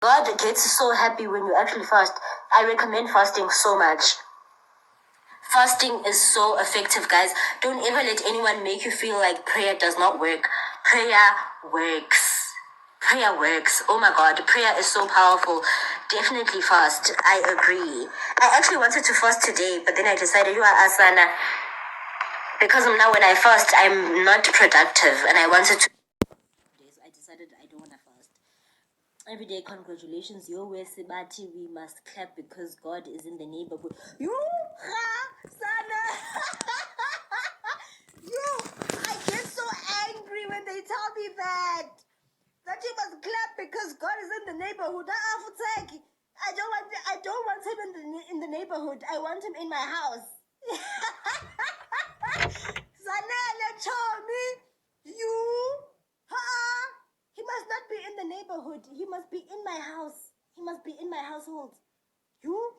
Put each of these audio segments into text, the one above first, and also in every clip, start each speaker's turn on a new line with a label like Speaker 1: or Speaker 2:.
Speaker 1: God gets so happy when you actually fast. I recommend fasting so much. Fasting is so effective, guys. Don't ever let anyone make you feel like prayer does not work. Prayer works. Prayer works. Oh my God, prayer is so powerful. Definitely fast. I agree. I actually wanted to fast today, but then I decided, you are Asana. Because now when I fast, I'm not productive, and I wanted to. I decided I don't want to fast. Every day, congratulations, yo, Wesibati, we must clap because God is in the neighborhood. You, Sana. You, I get so angry when they tell me that you must clap because God is in the neighborhood. I don't want him in the neighborhood. I want him in my house. Zanele Chomi, you, he must not be in the neighborhood. He must be in my house. He must be in my household. You,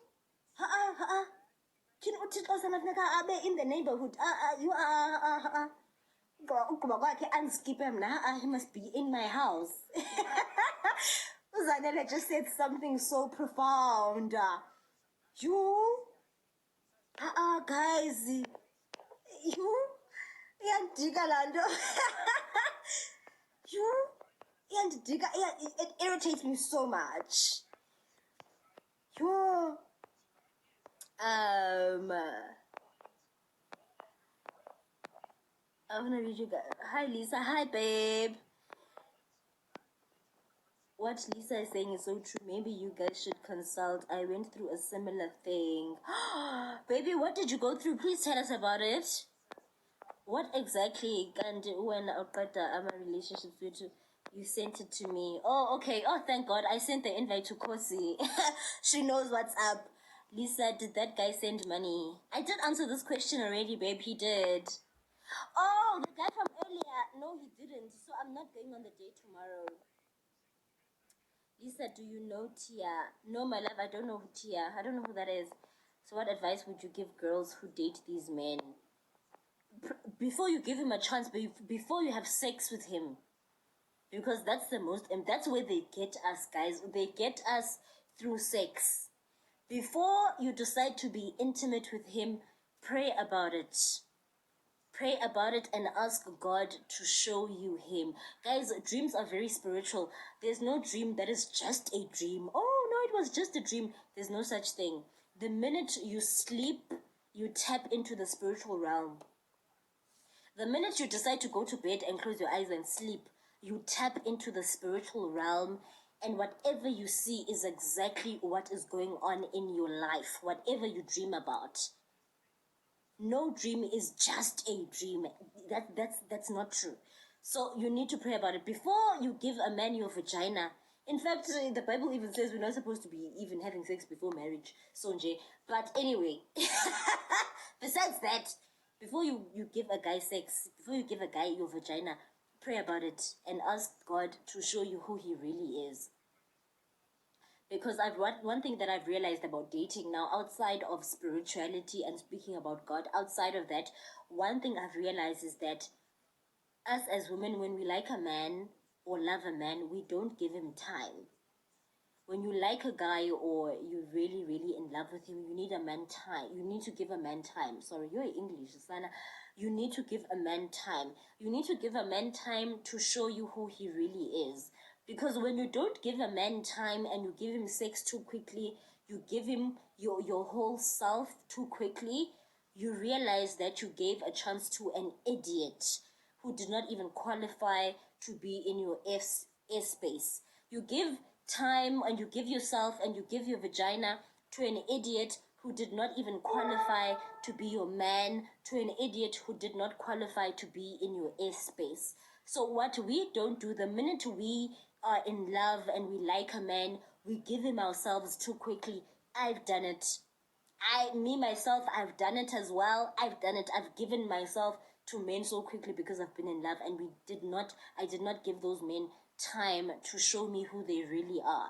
Speaker 1: Kin uThixo sanafika abe in the neighborhood. You he must be in my house. Zanele just said something so profound. You, guys, you, yandika lando. You, yandika, it irritates me so much. You, I wanna read you guys. Hi Lisa, hi babe. What Lisa is saying is so true. Maybe you guys should consult. I went through a similar thing. Baby, what did you go through? Please tell us about it. What exactly? And when I'm a relationship future, you sent it to me. Oh, okay. Oh, thank God. I sent the invite to Kosi. She knows what's up. Lisa, did that guy send money? I did answer this question already, babe. He did. Oh, the guy from earlier. No, he didn't. So I'm not going on the date tomorrow. Lisa, do you know Tia? No, my love, I don't know who Tia. I don't know who that is. So what advice would you give girls who date these men? Before you give him a chance, before you have sex with him. Because that's the most, and that's where they get us, guys. They get us through sex. Before you decide to be intimate with him, pray about it. Pray about it and ask God to show you him. Guys, dreams are very spiritual. There's no dream that is just a dream. Oh, no, it was just a dream. There's no such thing. The minute you sleep, you tap into the spiritual realm. The minute you decide to go to bed and close your eyes and sleep, you tap into the spiritual realm, and whatever you see is exactly what is going on in your life, whatever you dream about. No dream is just a dream. That's not true. So you need to pray about it before you give a man your vagina. In fact, the Bible even says we're not supposed to be even having sex before marriage. Sonje. But anyway, besides that, before you give a guy sex, before you give a guy your vagina, pray about it and ask God to show you who he really is. Because one thing that I've realized about dating now, outside of spirituality and speaking about God, outside of that, one thing I've realized is that us as women, when we like a man or love a man, we don't give him time. When you like a guy or you're really, really in love with him, you need a man time. You need to give a man time. Sorry, you're English, Sana. You need to give a man time. You need to give a man time to show you who he really is. Because when you don't give a man time and you give him sex too quickly, you give him your whole self too quickly, you realize that you gave a chance to an idiot who did not even qualify to be in your airspace. You give time and you give yourself and you give your vagina to an idiot who did not even qualify to be your man, to an idiot who did not qualify to be in your airspace. So what we don't do, the minute we are in love and we like a man, we give him ourselves too quickly. I've done it. Myself, I've done it as well. I've done it. I've given myself to men so quickly because I've been in love, and I did not give those men time to show me who they really are.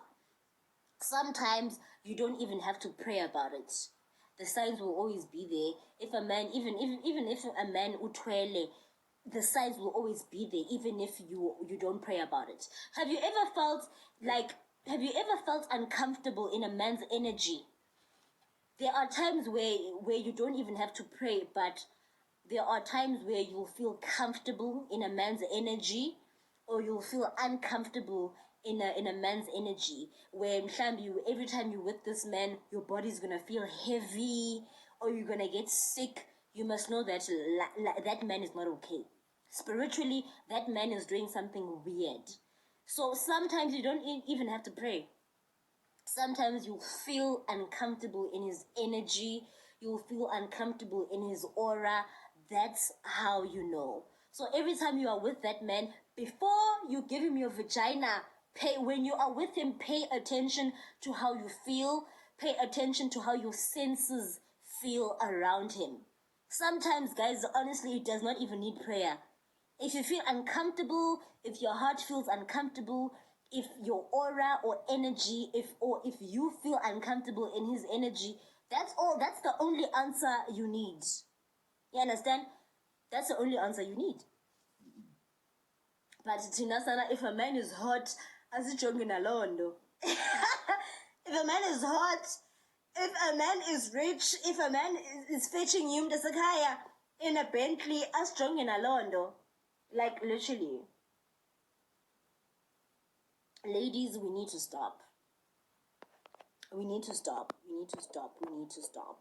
Speaker 1: Sometimes you don't even have to pray about it. The signs will always be there. If a man, even if a man utwele, the signs will always be there, even if you don't pray about it. Have you ever felt like Have you ever felt uncomfortable in a man's energy? There are times where you don't even have to pray, but there are times where you'll feel comfortable in a man's energy, or you'll feel uncomfortable in a man's energy, where you every time you're with this man, your body's gonna feel heavy, or you're gonna get sick. You must know that that man is not okay. Spiritually, that man is doing something weird. So sometimes you don't even have to pray. Sometimes you feel uncomfortable in his energy, you feel uncomfortable in his aura. That's how you know. So every time you are with that man, before you give him your vagina, when you are with him, pay attention to how you feel, pay attention to how your senses feel around him. Sometimes, guys, honestly, it does not even need prayer. If you feel uncomfortable, if your heart feels uncomfortable, if your aura or energy, if you feel uncomfortable in his energy, that's all. That's the only answer you need. You understand? That's the only answer you need. But Tinasana, if a man is hot, as it alondo. If a man is hot, if a man is rich, if a man is fetching you in a Bentley, as alondo. Like literally. Ladies, we need to stop. We need to stop. We need to stop. We need to stop.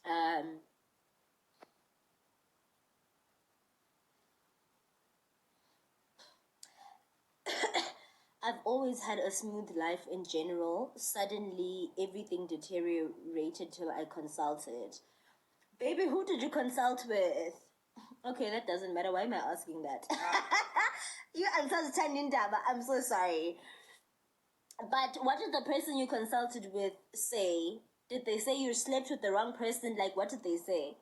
Speaker 1: Um, I've always had a smooth life in general. Suddenly, everything deteriorated till I consulted. Baby, who did you consult with? Okay, that doesn't matter. Why am I asking that? You answered Tanindaba. I'm so sorry. But what did the person you consulted with say? Did they say you slept with the wrong person? Like, what did they say?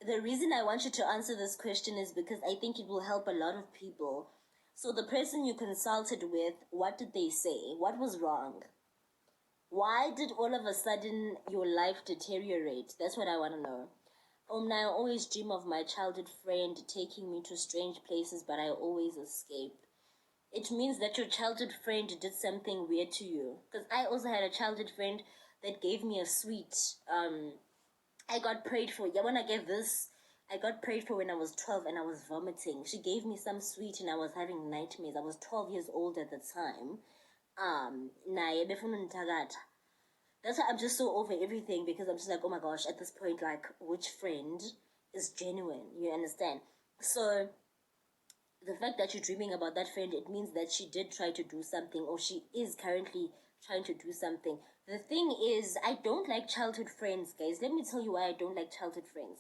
Speaker 1: The reason I want you to answer this question is because I think it will help a lot of people. So, the person you consulted with, what did they say? What was wrong? Why did all of a sudden your life deteriorate? That's what I want to know. I always dream of my childhood friend taking me to strange places, but I always escape. It means that your childhood friend did something weird to you. Because I also had a childhood friend that gave me a sweet. I got prayed for. Yeah, when I get this, I got prayed for when I was 12 and I was vomiting. She gave me some sweet and I was having nightmares. I was 12 years old at the time. Naye befuna nithakatha. That's why I'm just so over everything, because I'm just like, oh my gosh, at this point, like, which friend is genuine? You understand? So the fact that you're dreaming about that friend, it means that she did try to do something, or she is currently trying to do something. The thing is, I don't like childhood friends, guys. Let me tell you why I don't like childhood friends.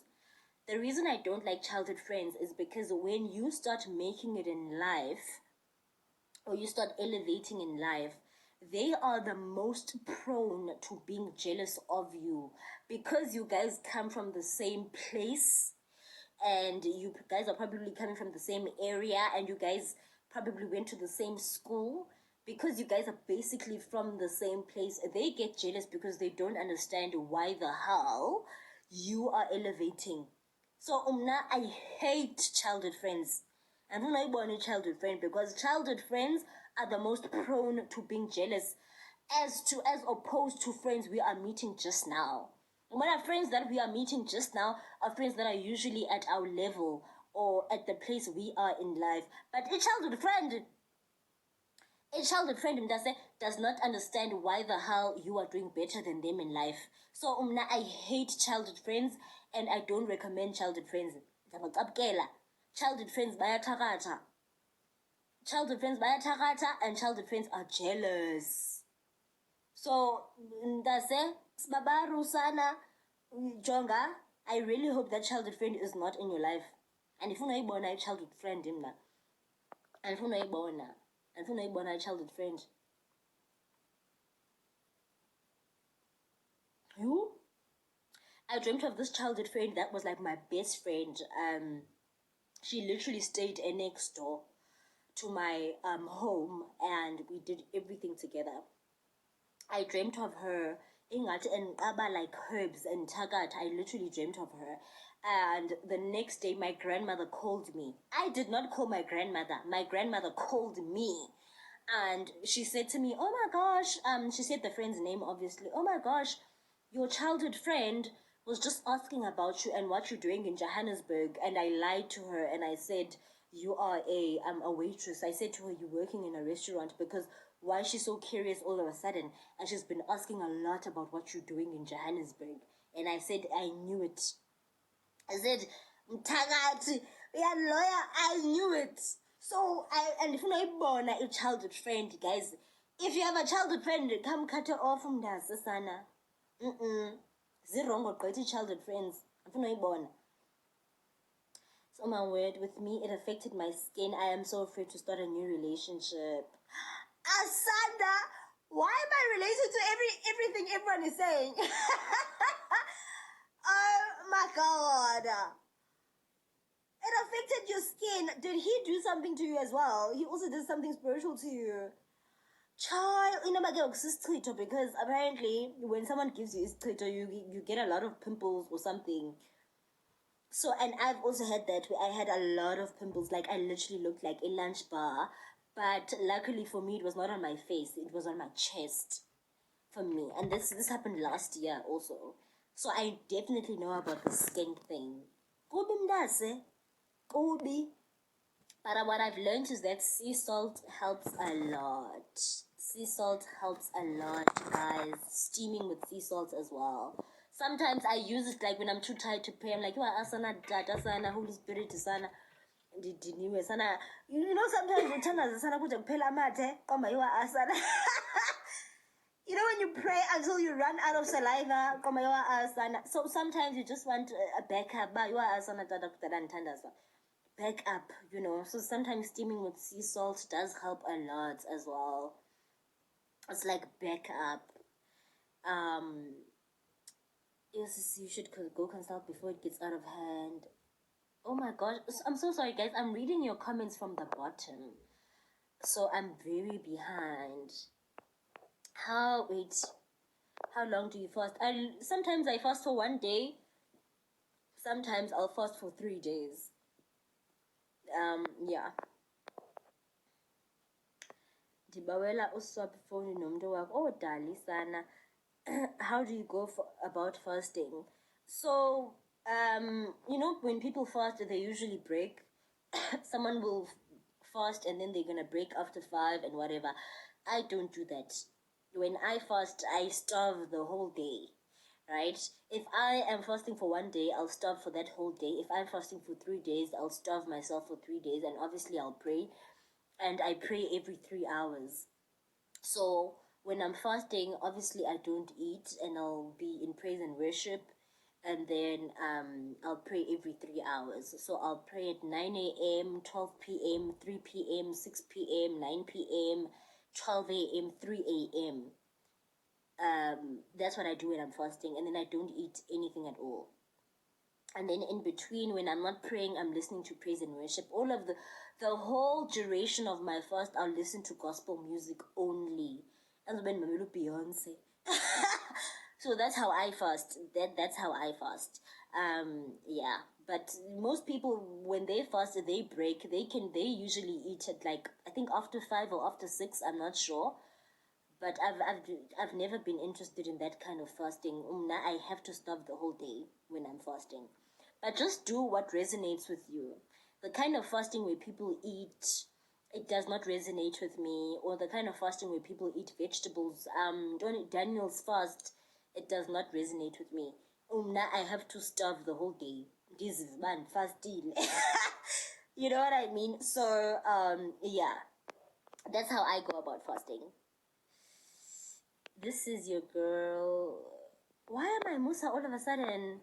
Speaker 1: The reason I don't like childhood friends is because when you start making it in life, or you start elevating in life, they are the most prone to being jealous of you, because you guys come from the same place, and you guys are probably coming from the same area, and you guys probably went to the same school. Because you guys are basically from the same place, they get jealous because they don't understand why the hell you are elevating. So I hate childhood friends. I'm not born a childhood friend, because childhood friends are the most prone to being jealous, as opposed to friends we are meeting just now. When our friends that we are meeting just now are friends that are usually at our level or at the place we are in life. But a childhood friend does not understand why the hell you are doing better than them in life. So I hate childhood friends, and I don't recommend childhood friends. Childhood friends bayathakatha. Childhood friends bayathakatha, and childhood friends are jealous. So ndase sibabaru sana jonga. I really hope that childhood friend is not in your life. And if you know a childhood friend, and if you know a childhood friend, you. I dreamt of this childhood friend that was like my best friend. She literally stayed next door to my home, and we did everything together. I dreamt of her ingat and aba like herbs and tagat. I literally dreamt of her. And the next day, my grandmother called me. I did not call my grandmother. My grandmother called me. And she said to me, oh my gosh, she said the friend's name, obviously. Oh my gosh, your childhood friend was just asking about you and what you're doing in Johannesburg. And I lied to her and I said, you are a waitress. I said to her, you're working in a restaurant, because why is she so curious all of a sudden? And she's been asking a lot about what you're doing in Johannesburg. And I said, I knew it. I said, Mtagati, yeah, lawyer, I knew it. So, and if you're born a childhood friend, guys, if you have a childhood friend, come cut her off from that, Sana. Zero wrong with childhood friends. If you're born. So, my word, with me, it affected my skin. I am so afraid to start a new relationship. Asanda, why am I related to everything everyone is saying? Oh my God. It affected your skin. Did he do something to you as well? He also did something spiritual to you. Child, because apparently when someone gives you ischito, you get a lot of pimples or something. So, and I've also had that where I had a lot of pimples. Like, I literally looked like a lunch bar. But luckily for me, it was not on my face. It was on my chest for me. And this happened last year also. So I definitely know about the skin thing. Kubi mndase. Kubi. But what I've learned is that sea salt helps a lot. Sea salt helps a lot, guys. Steaming with sea salt as well. Sometimes I use it like when I'm too tired to pray. I'm like, asana dada sana, Holy Spirit sana. Sana. You know, sometimes we turn as sana kuja kuphela amathe, koma yiwa asana. You know when you pray until you run out of saliva, koma yiwa asana. So sometimes you just want a backup, ba yiwa asana dada kutala ntandaza. Back up, you know. So sometimes steaming with sea salt does help a lot as well. It's like back up. Yes, you should go consult before it gets out of hand. Oh my gosh, I'm so sorry, guys. I'm reading your comments from the bottom, so I'm very behind. How long do you fast? Sometimes I fast for 1 day. Sometimes I'll fast for 3 days. Yeah. Ndibawela uswap phone nomntu wakho. Oh, dali sana. How do you go about fasting? So, you know, when people fast, they usually break. Someone will fast and then they're gonna break after 5 and whatever. I don't do that. When I fast, I starve the whole day, right? If I am fasting for 1 day, I'll starve for that whole day. If I'm fasting for 3 days, I'll starve myself for 3 days, and obviously I'll pray, and I pray every 3 hours. So when I'm fasting, obviously I don't eat, and I'll be in praise and worship, and then I'll pray every 3 hours. So I'll pray at 9 a.m., 12 p.m., 3 p.m., 6 p.m., 9 p.m., 12 a.m., 3 a.m. That's what I do when I'm fasting, and then I don't eat anything at all. And then in between, when I'm not praying, I'm listening to praise and worship. All of the whole duration of my fast, I'll listen to gospel music only. And when Mamelu Beyonce. So that's how I fast. That's how I fast. Yeah. But most people, when they fast, they break. They usually eat at, like, I think after 5 or after 6. I'm not sure. But I've never been interested in that kind of fasting. I have to starve the whole day when I'm fasting. But just do what resonates with you. The kind of fasting where people eat, it does not resonate with me. Or the kind of fasting where people eat vegetables, Daniel's fast, it does not resonate with me. I have to starve the whole day. This is man fasting. You know what I mean? So yeah, that's how I go about fasting. This is your girl. Why am I Musa all of a sudden?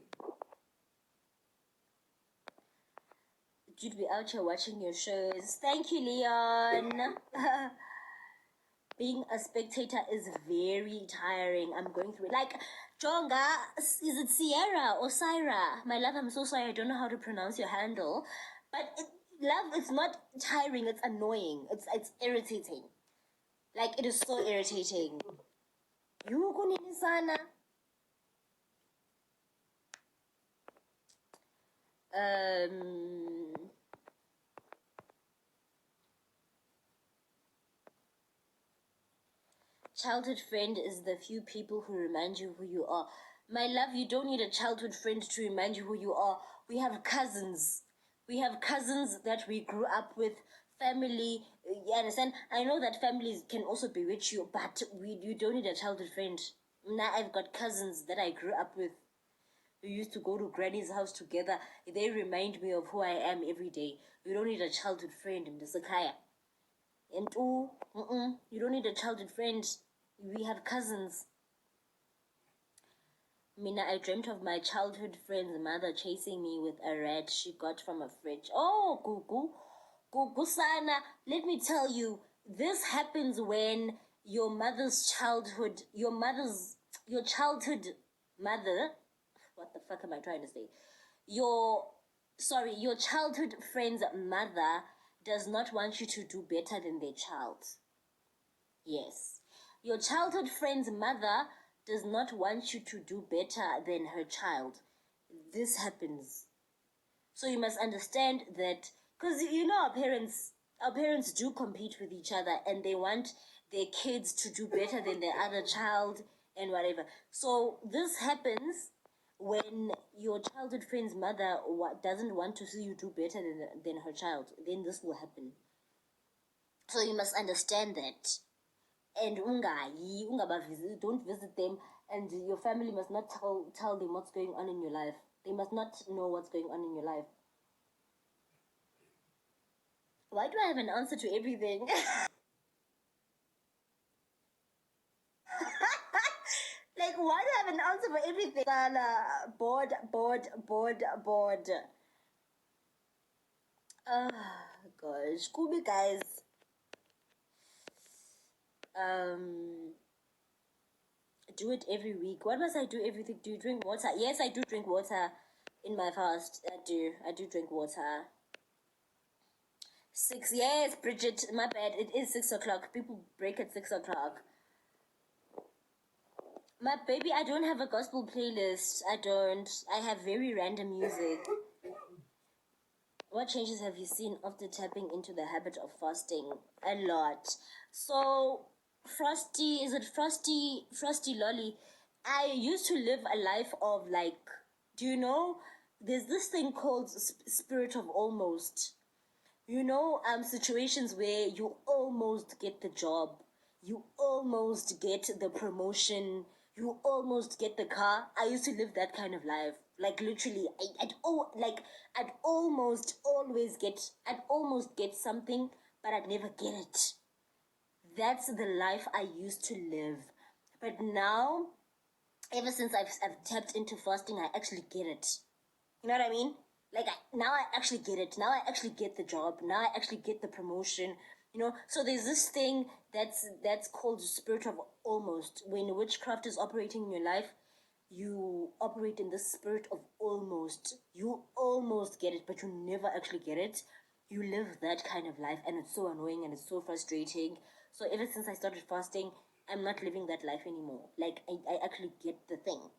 Speaker 1: You'd be out here watching your shows. Thank you, Leon. Being a spectator is very tiring. I'm going through it. Like, Jonga, is it Sierra or Syra? My love, I'm so sorry. I don't know how to pronounce your handle. But love, it's not tiring. It's annoying. It's irritating. Like, it is so irritating. Yuko nini sana. Um, childhood friend is the few people who remind you who you are. My love, you don't need a childhood friend to remind you who you are. We have cousins. We have cousins that we grew up with, family. You understand? I know that families can also bewitch you, but you don't need a childhood friend. Now I've got cousins that I grew up with. We used to go to granny's house together. They remind me of who I am every day. You don't need a childhood friend, Mdisakaya. And you don't need a childhood friend. We have cousins. Mina, I dreamt of my childhood friend's mother chasing me with a rat she got from a fridge. Oh, Gugu. Gugu Sana, let me tell you, this happens when your childhood mother, what the fuck am I trying to say? Your childhood friend's mother does not want you to do better than their child. Yes. Your childhood friend's mother does not want you to do better than her child. This happens. So you must understand that, because you know our parents do compete with each other and they want their kids to do better than their other child and whatever. So this happens when your childhood friend's mother doesn't want to see you do better than her child. Then this will happen. So you must understand that. And don't visit them, and your family must not tell them what's going on in your life. They must not know what's going on in your life. Why do I have an answer to everything? Like, why do I have an answer for everything? Bored. Oh gosh, cool guys. Do it every week. What must I do every week? Do you drink water? Yes, I do drink water in my fast. I do drink water. 6, yes, Bridget, my bad. It is 6 o'clock. People break at 6 o'clock. My baby, I don't have a gospel playlist. I don't. I have very random music. What changes have you seen after tapping into the habit of fasting? A lot. So, Frosty, is it Frosty Lolly? I used to live a life of like, do you know, there's this thing called spirit of almost. Situations where you almost get the job, you almost get the promotion, you almost get the car. I used to live that kind of life. Like literally, I'd almost get something, but I'd never get it. That's the life I used to live. But now, ever since I've tapped into fasting, I actually get it. You know what I mean? Like now I actually get it. Now I actually get the job. Now I actually get the promotion. So there's this thing that's called the spirit of almost. When witchcraft is operating in your life, you operate in the spirit of almost. You almost get it, but you never actually get it. You live that kind of life, and it's so annoying and it's so frustrating. So ever since I started fasting, I'm not living that life anymore. Like I actually get the thing.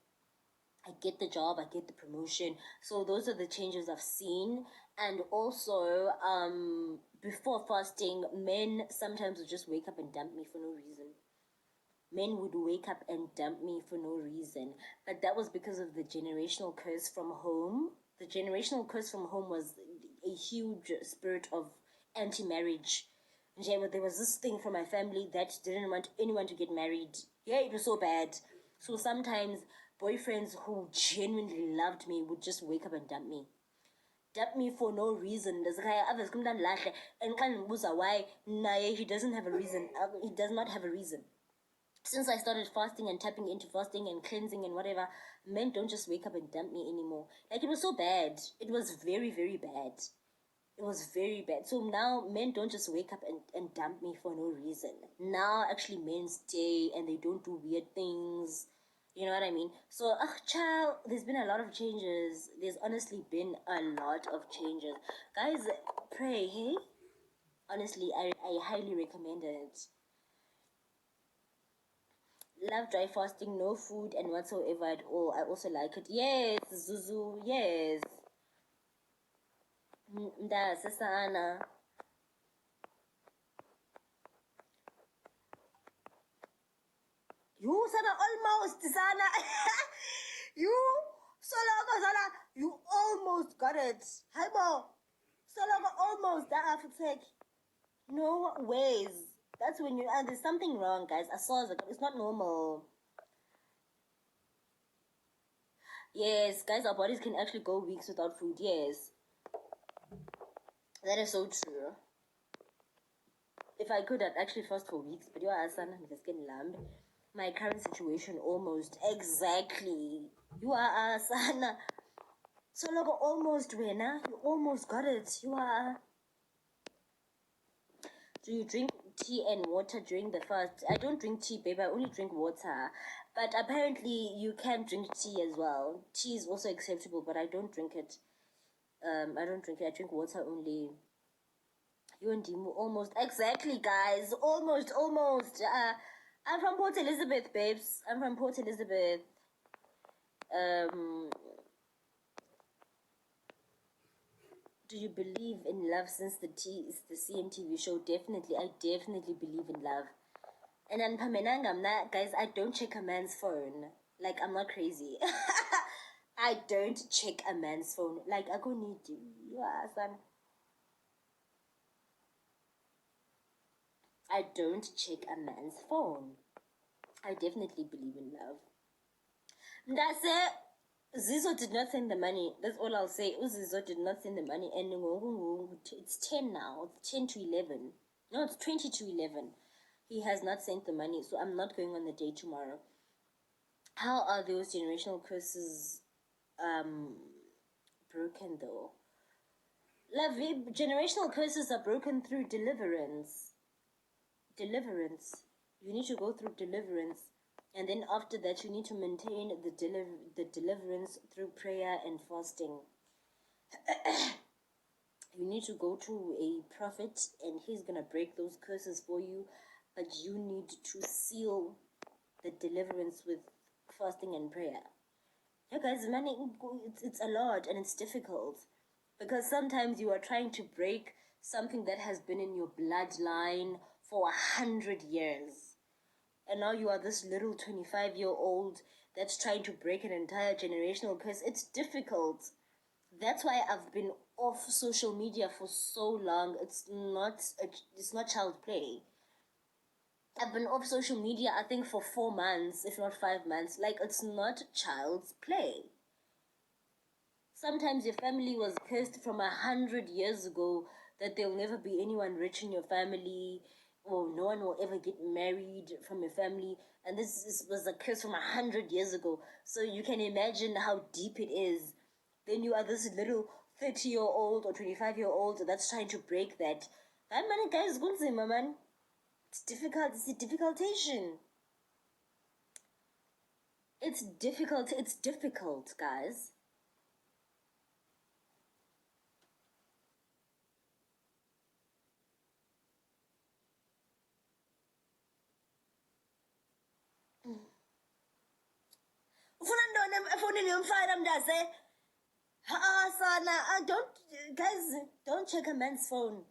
Speaker 1: I get the job, I get the promotion. So those are the changes I've seen. And also, before fasting, men sometimes would just wake up and dump me for no reason. Men would wake up and dump me for no reason. But that was because of the generational curse from home. The generational curse from home was a huge spirit of anti-marriage. There was this thing from my family that didn't want anyone to get married. Yeah, it was so bad. So sometimes boyfriends who genuinely loved me would just wake up and dump me. Dump me for no reason. There's others come down lahle. And why? Nah, he doesn't have a reason. He does not have a reason. Since I started fasting and tapping into fasting and cleansing and whatever, men don't just wake up and dump me anymore. Like, it was so bad. It was very, very bad. It was very bad. So now men don't just wake up and dump me for no reason. Now actually men stay and they don't do weird things. You know what I mean? So, child, there's been a lot of changes. There's honestly been a lot of changes. Guys, pray, hey? Honestly, I highly recommend it. Love dry fasting, no food and whatsoever at all. I also like it. Yes, Zuzu, yes. Mntasesana. You sana almost sana. You soloko sana. You almost got it. Hibo. Soloko almost that take. No ways. That's when you there's something wrong, guys. I saw it. It's not normal. Yes, guys, our bodies can actually go weeks without food. Yes. That is so true. If I could, I'd actually fast for weeks, but you are son, I'm getting lamb. My current situation almost exactly. You are son. So look, almost winner. You almost got it. You are. Do you drink tea and water during the fast? I don't drink tea, babe. I only drink water. But apparently, you can drink tea as well. Tea is also acceptable, but I don't drink it. I don't drink it. I drink water only. You and Dimu almost exactly, guys. Almost. I'm from Port Elizabeth, babes. I'm from Port Elizabeth. Do you believe in love since the CMTV show? Definitely, I definitely believe in love. And then Pamenangamna, guys, I don't check a man's phone. Like, I'm not crazy. I don't check a man's phone. Like, I go need you. Yeah, son. I don't check a man's phone. I definitely believe in love. That's it. Zizo did not send the money. That's all I'll say. Zizo did not send the money. And it's 10 now. It's 10 to 11. No, it's 20 to 11. He has not sent the money. So I'm not going on the day tomorrow. How are those generational curses broken though? Love, generational curses are broken through deliverance. Deliverance. You need to go through deliverance. And then after that, you need to maintain the deliverance through prayer and fasting. You need to go to a prophet and he's going to break those curses for you. But you need to seal the deliverance with fasting and prayer. Yeah, guys, money, it's a lot and it's difficult. Because sometimes you are trying to break something that has been in your bloodline for 100 years. And now you are this little 25-year-old that's trying to break an entire generational curse. It's difficult. That's why I've been off social media for so long. It's not child play. I've been off social media, I think, for 4 months, if not 5 months. Like, it's not child's play. Sometimes your family was cursed from 100 years ago that there'll never be anyone rich in your family, or no one will ever get married from your family. And this was a curse from 100 years ago. So you can imagine how deep it is. Then you are this little 30-year-old or 25-year-old that's trying to break that. That man, guys, kunzima, man. It's difficult. It's a difficultation. It's difficult. It's difficult, guys. Don't check a man's phone.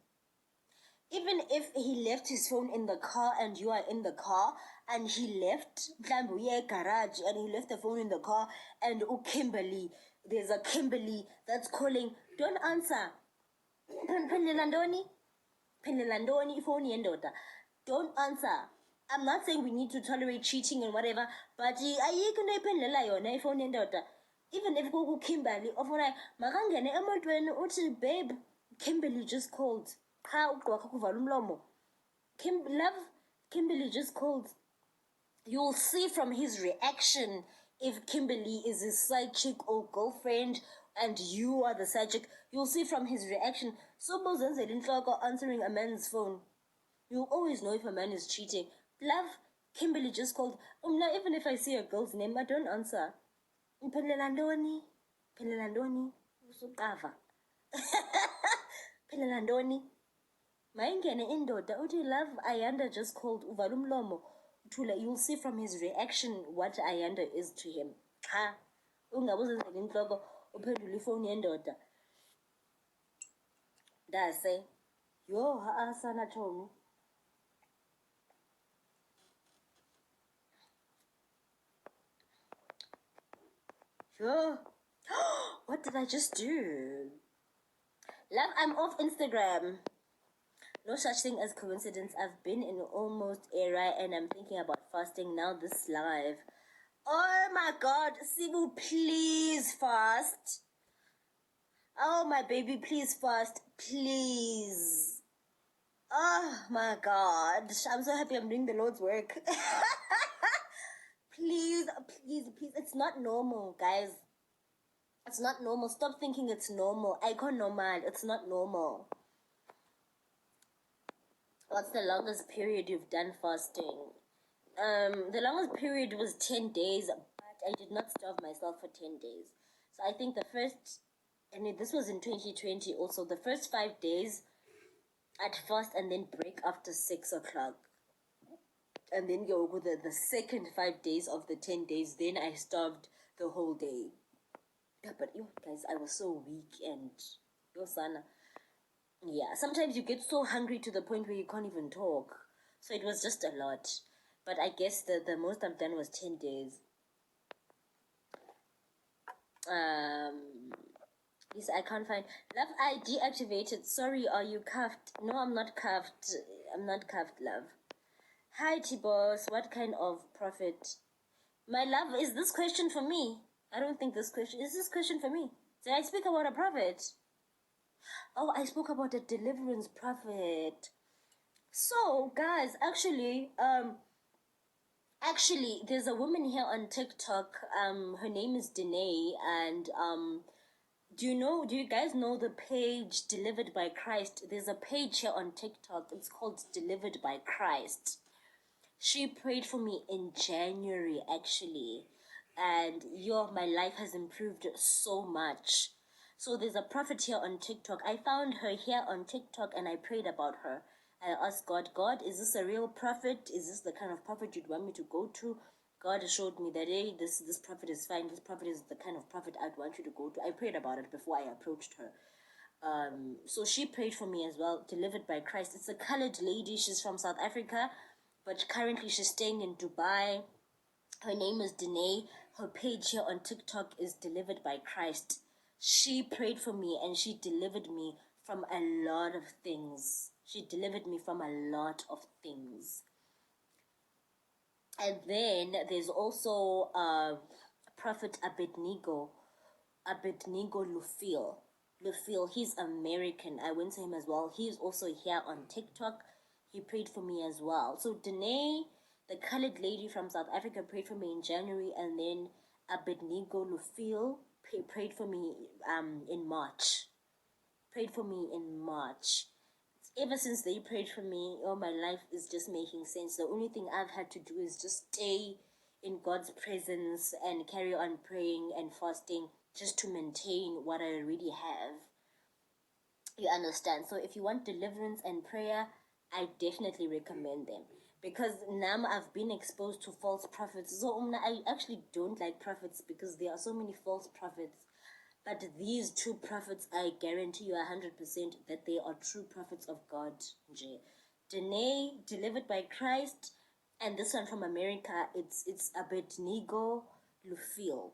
Speaker 1: Even if he left his phone in the car and you are in the car and he left garage and he left the phone in the car and Kimberly, there's a Kimberly that's calling, don't answer. Don't answer. I'm not saying we need to tolerate cheating and whatever, but even if go Kimberly, babe, Kimberly just called. Kimberly just called. You'll see from his reaction if Kimberly is his side chick or girlfriend and you are the side chick. You'll see from his reaction. So answering a man's phone. You'll always know if a man is cheating. Love, Kimberly just called. Now even if I see a girl's name, I don't answer. Pelelandoni. Usukava. Pelelandoni. Mayingene indoda uthi love Ayanda just called uvalumlomo. You'll see from his reaction what Ayanda is to him. Ha. Ungabuzenzela inhloko uphendula ifoni yendoda. That's it. Yo, sana Tommy. Yo. What did I just do? Love, I'm off Instagram. No such thing as coincidence. I've been in almost era and I'm thinking about fasting now this live. Oh my god, Sibu, please fast. Oh my baby, please fast. Please. Oh my god. I'm so happy I'm doing the Lord's work. Please, please, please. It's not normal, guys. It's not normal. Stop thinking it's normal. I can't normal. It's not normal. What's the longest period you've done fasting? The longest period was 10 days, but I did not starve myself for 10 days. So I think the first, and this was in 2020 also, the first 5 days I'd fast and then break after 6 o'clock. And then go with the second 5 days of the 10 days, then I starved the whole day. Yeah, but yo, guys, I was so weak and yo, sana. Yeah, sometimes you get so hungry to the point where you can't even talk. So it was just a lot. But I guess the most I've done was 10 days. Yes, I can't find. Love, I deactivated. Sorry, are you cuffed? No, I'm not cuffed. I'm not cuffed, love. Hi, T-Boss. What kind of prophet? My love, is this question for me? I don't think this question... Is this question for me? Did I speak about a prophet? Oh, I spoke about a deliverance prophet. So, guys, actually, there's a woman here on TikTok. Her name is Danae, and do you guys know the page Delivered by Christ? There's a page here on TikTok. It's called Delivered by Christ. She prayed for me in January, actually, and my life has improved so much. So there's a prophet here on TikTok. I found her here on TikTok and I prayed about her. I asked God, is this a real prophet? Is this the kind of prophet you'd want me to go to? God showed me that, hey, this prophet is fine. This prophet is the kind of prophet I'd want you to go to. I prayed about it before I approached her. So she prayed for me as well, Delivered by Christ. It's a colored lady. She's from South Africa, but currently she's staying in Dubai. Her name is Danae. Her page here on TikTok is Delivered by Christ. She prayed for me and she delivered me from a lot of things. She delivered me from a lot of things. And then there's also Prophet Abednego Lufil. He's American. I went to him as well. He's also here on TikTok. He prayed for me as well. So Danae, the colored lady from South Africa, prayed for me in January, and then Abednego Lufil prayed for me in March. Prayed for me in March. Ever since they prayed for me, my life is just making sense. The only thing I've had to do is just stay in God's presence and carry on praying and fasting just to maintain what I already have. You understand? So if you want deliverance and prayer, I definitely recommend them. Because now I've been exposed to false prophets. So I actually don't like prophets because there are so many false prophets. But these two prophets, I guarantee you 100% that they are true prophets of God. Danae, Delivered by Christ, and this one from America, it's Abednego Lufil.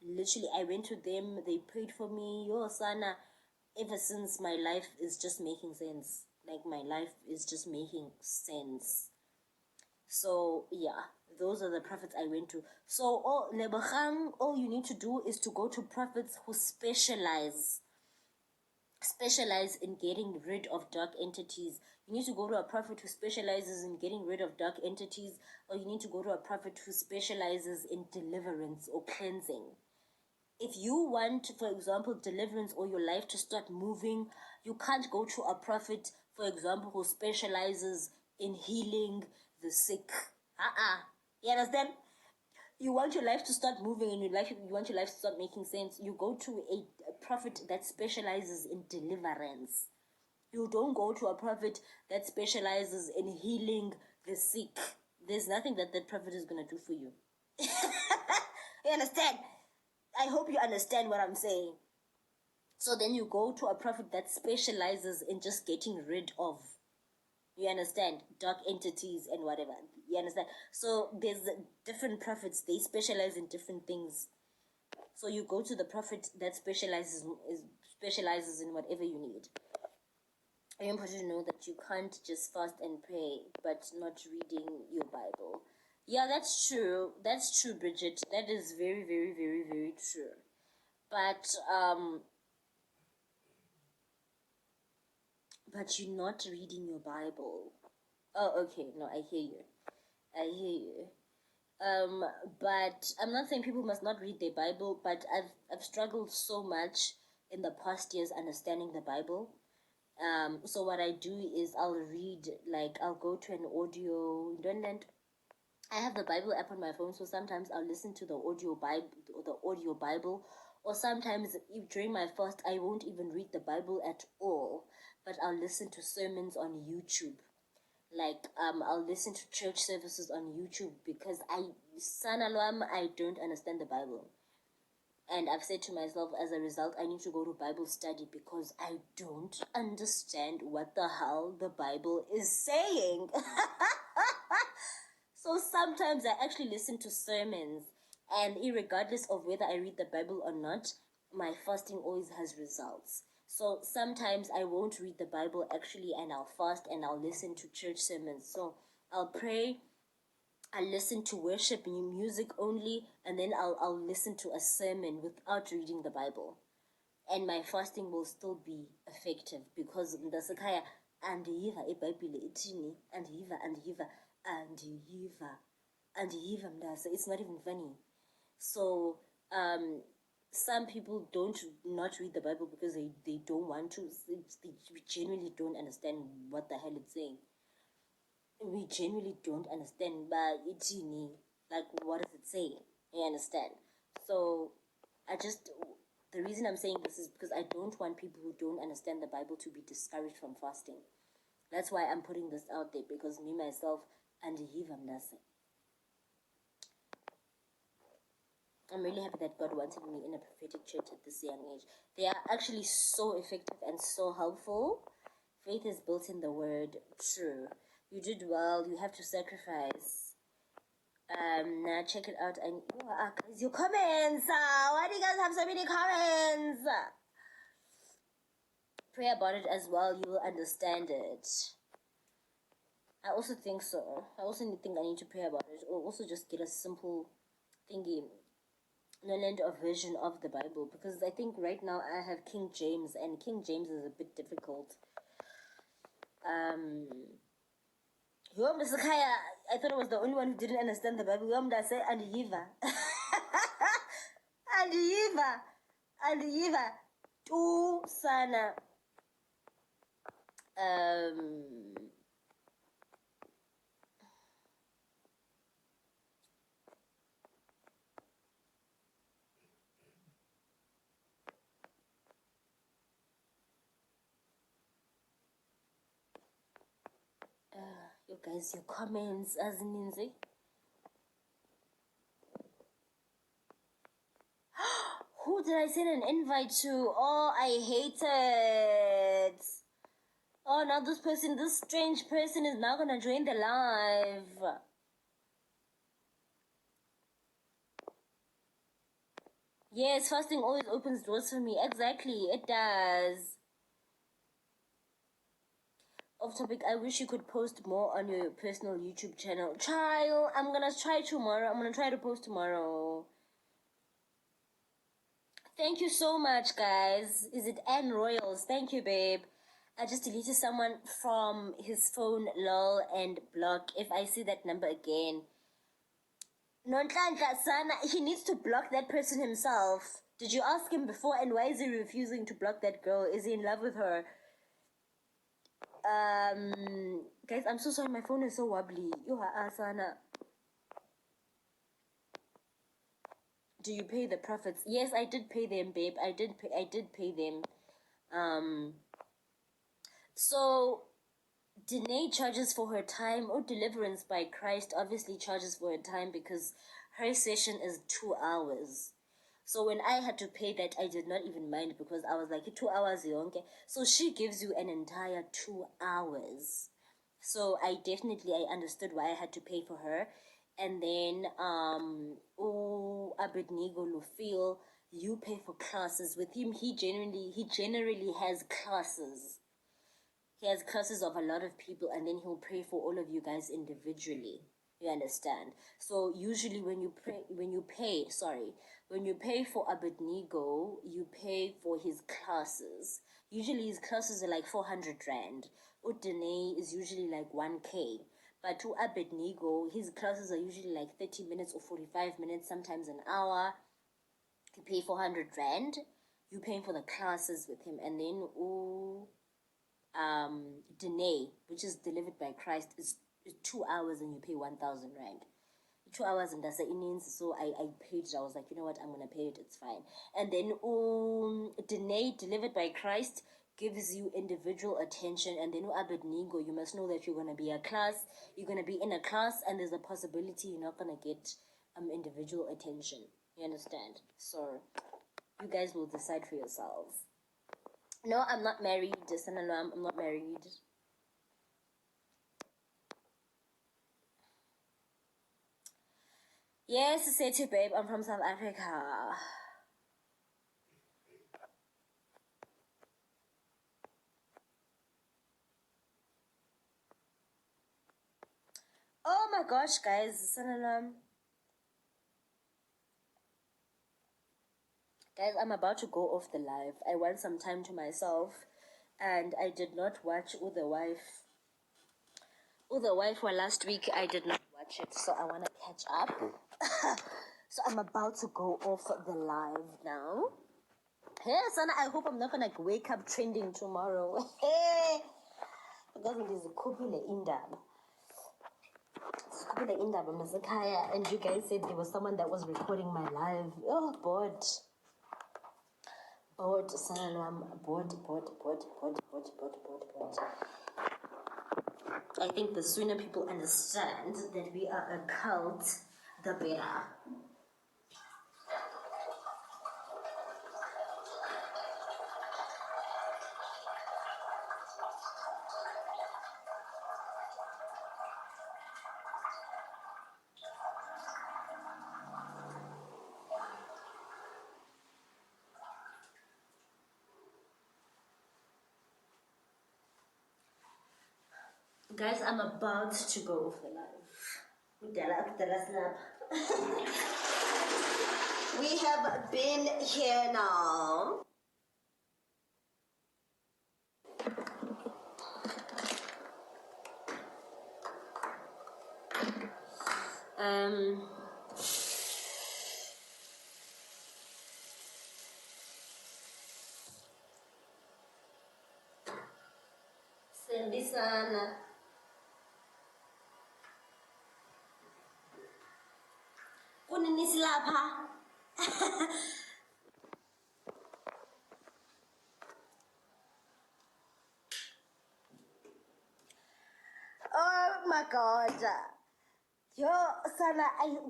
Speaker 1: Literally, I went to them, they prayed for me. Yo, Sana, ever since my life is just making sense. Like, my life is just making sense. So, yeah, those are the prophets I went to. So, all you need to do is to go to prophets who specialize in getting rid of dark entities. You need to go to a prophet who specializes in getting rid of dark entities, or you need to go to a prophet who specializes in deliverance or cleansing. If you want, for example, deliverance or your life to start moving, you can't go to a prophet, for example, who specializes in healing the sick. You understand? You want your life to start moving and you want your life to start making sense, you go to a prophet that specializes in deliverance. You don't go to a prophet that specializes in healing the sick. There's nothing that prophet is going to do for you. You understand? I hope you understand what I'm saying. So then you go to a prophet that specializes in just getting rid of, you understand, dark entities and whatever. You understand? So there's different prophets, they specialize in different things. So you go to the prophet that specializes in whatever you need. I want you to know that you can't just fast and pray but not reading your Bible. Yeah, that's true. That's true, Bridget. That is very, very, very, very true. But you're not reading your Bible. Oh, okay. No, I hear you. I hear you. But I'm not saying people must not read their Bible, but I've struggled so much in the past years understanding the Bible. So what I do is I'll read, like I'll go to an audio. I have the Bible app on my phone, so sometimes I'll listen to the audio Bible, or sometimes during my fast I won't even read the Bible at all, but I'll listen to sermons on YouTube. Like I'll listen to church services on YouTube because I don't understand the Bible. And I've said to myself, as a result, I need to go to Bible study because I don't understand what the hell the Bible is saying. So sometimes I actually listen to sermons, and regardless of whether I read the Bible or not, my fasting always has results. So sometimes I won't read the Bible actually, and I'll fast and I'll listen to church sermons. So I'll pray, I listen to worship music only, and then I'll listen to a sermon without reading the Bible, and my fasting will still be effective because ndasekhaya andiyiva iBhayibhile ithini, andiyiva mntase. It's not even funny. So some people don't not read the Bible because they don't want to. They genuinely don't understand what the hell it's saying. We genuinely don't understand, but itini, like what does it say? You understand? So the reason I'm saying this is because I don't want people who don't understand the Bible to be discouraged from fasting. That's why I'm putting this out there, because me myself and I'm really happy that God wanted me in a prophetic church at this young age. They are actually so effective and so helpful. Faith is built in the word. True. You did well. You have to sacrifice. Now check it out. And guys, your comments. Why do you guys have so many comments? Pray about it as well. You will understand it. I also think so. I also think I need to pray about it, or also just get a simple thingy, land of version of the Bible, because I think right now I have King James, and King James is a bit difficult. I thought I was the only one who didn't understand the Bible. Say and Yiva. And Yiva. Tu sana. You guys, your comments as Ninzi. Who did I send an invite to? Oh, I hate it. Oh, now this strange person is now gonna join the live. Yes, fasting always opens doors for me. Exactly, it does. Off topic, I wish you could post more on your personal YouTube channel. Child, I'm gonna try tomorrow. I'm gonna try to post tomorrow. Thank you so much, guys. Is it Ann Royals? Thank you, babe. I just deleted someone from his phone, lol, and block. If I see that number again. Nonhlanhla sana, he needs to block that person himself. Did you ask him before, and why is he refusing to block that girl? Is he in love with her? Guys, I'm so sorry, my phone is so wobbly. Sana. Do you pay the prophets? Yes, I did pay them, babe. I did pay them. So Danae charges for her time, or Deliverance by Christ obviously charges for her time because her session is 2 hours. So when I had to pay that, I did not even mind because I was like, 2 hours yonke. So she gives you an entire 2 hours. So I understood why I had to pay for her. And then Abednego Lufil, you pay for classes. With him, he generally has classes. He has classes of a lot of people, and then he'll pray for all of you guys individually. You understand? So usually when you pay for Abednego, you pay for his classes. Usually his classes are like 400 rand. Udene is usually like 1K. But to Abednego, his classes are usually like 30 minutes or 45 minutes, sometimes an hour. You pay 400 rand. You paying for the classes with him, and then Dene, which is delivered by Christ, is 2 hours and you pay 1,000 rand. 2 hours and that's the innings. So I paid it. I was like, you know what, I'm gonna pay it, it's fine. And then Dene, delivered by Christ, gives you individual attention. And then Abednego, you must know that you're gonna be in a class, and there's a possibility you're not gonna get individual attention. You understand? So you guys will decide for yourselves. No, I'm not married. I'm not married. Yes, say to babe, I'm from South Africa. Oh my gosh, guys. Guys, I'm about to go off the live. I want some time to myself, and I did not watch the Wife. The Wife for last week. I did not watch it, so I want to catch up. So I'm about to go off the live now. Hey, Sana, I hope I'm not gonna wake up trending tomorrow. Hey, because it is a kupile indaba. Kupile indaba masekhaya, and you guys said there was someone that was recording my live. Oh, bored. Bored, Sana, bored. I think the sooner people understand that we are a cult, the better. Guys, I'm about to go off the live. We have been here now. Sembisana. Kuninisi lapha. Oh my god. Yo, Sana,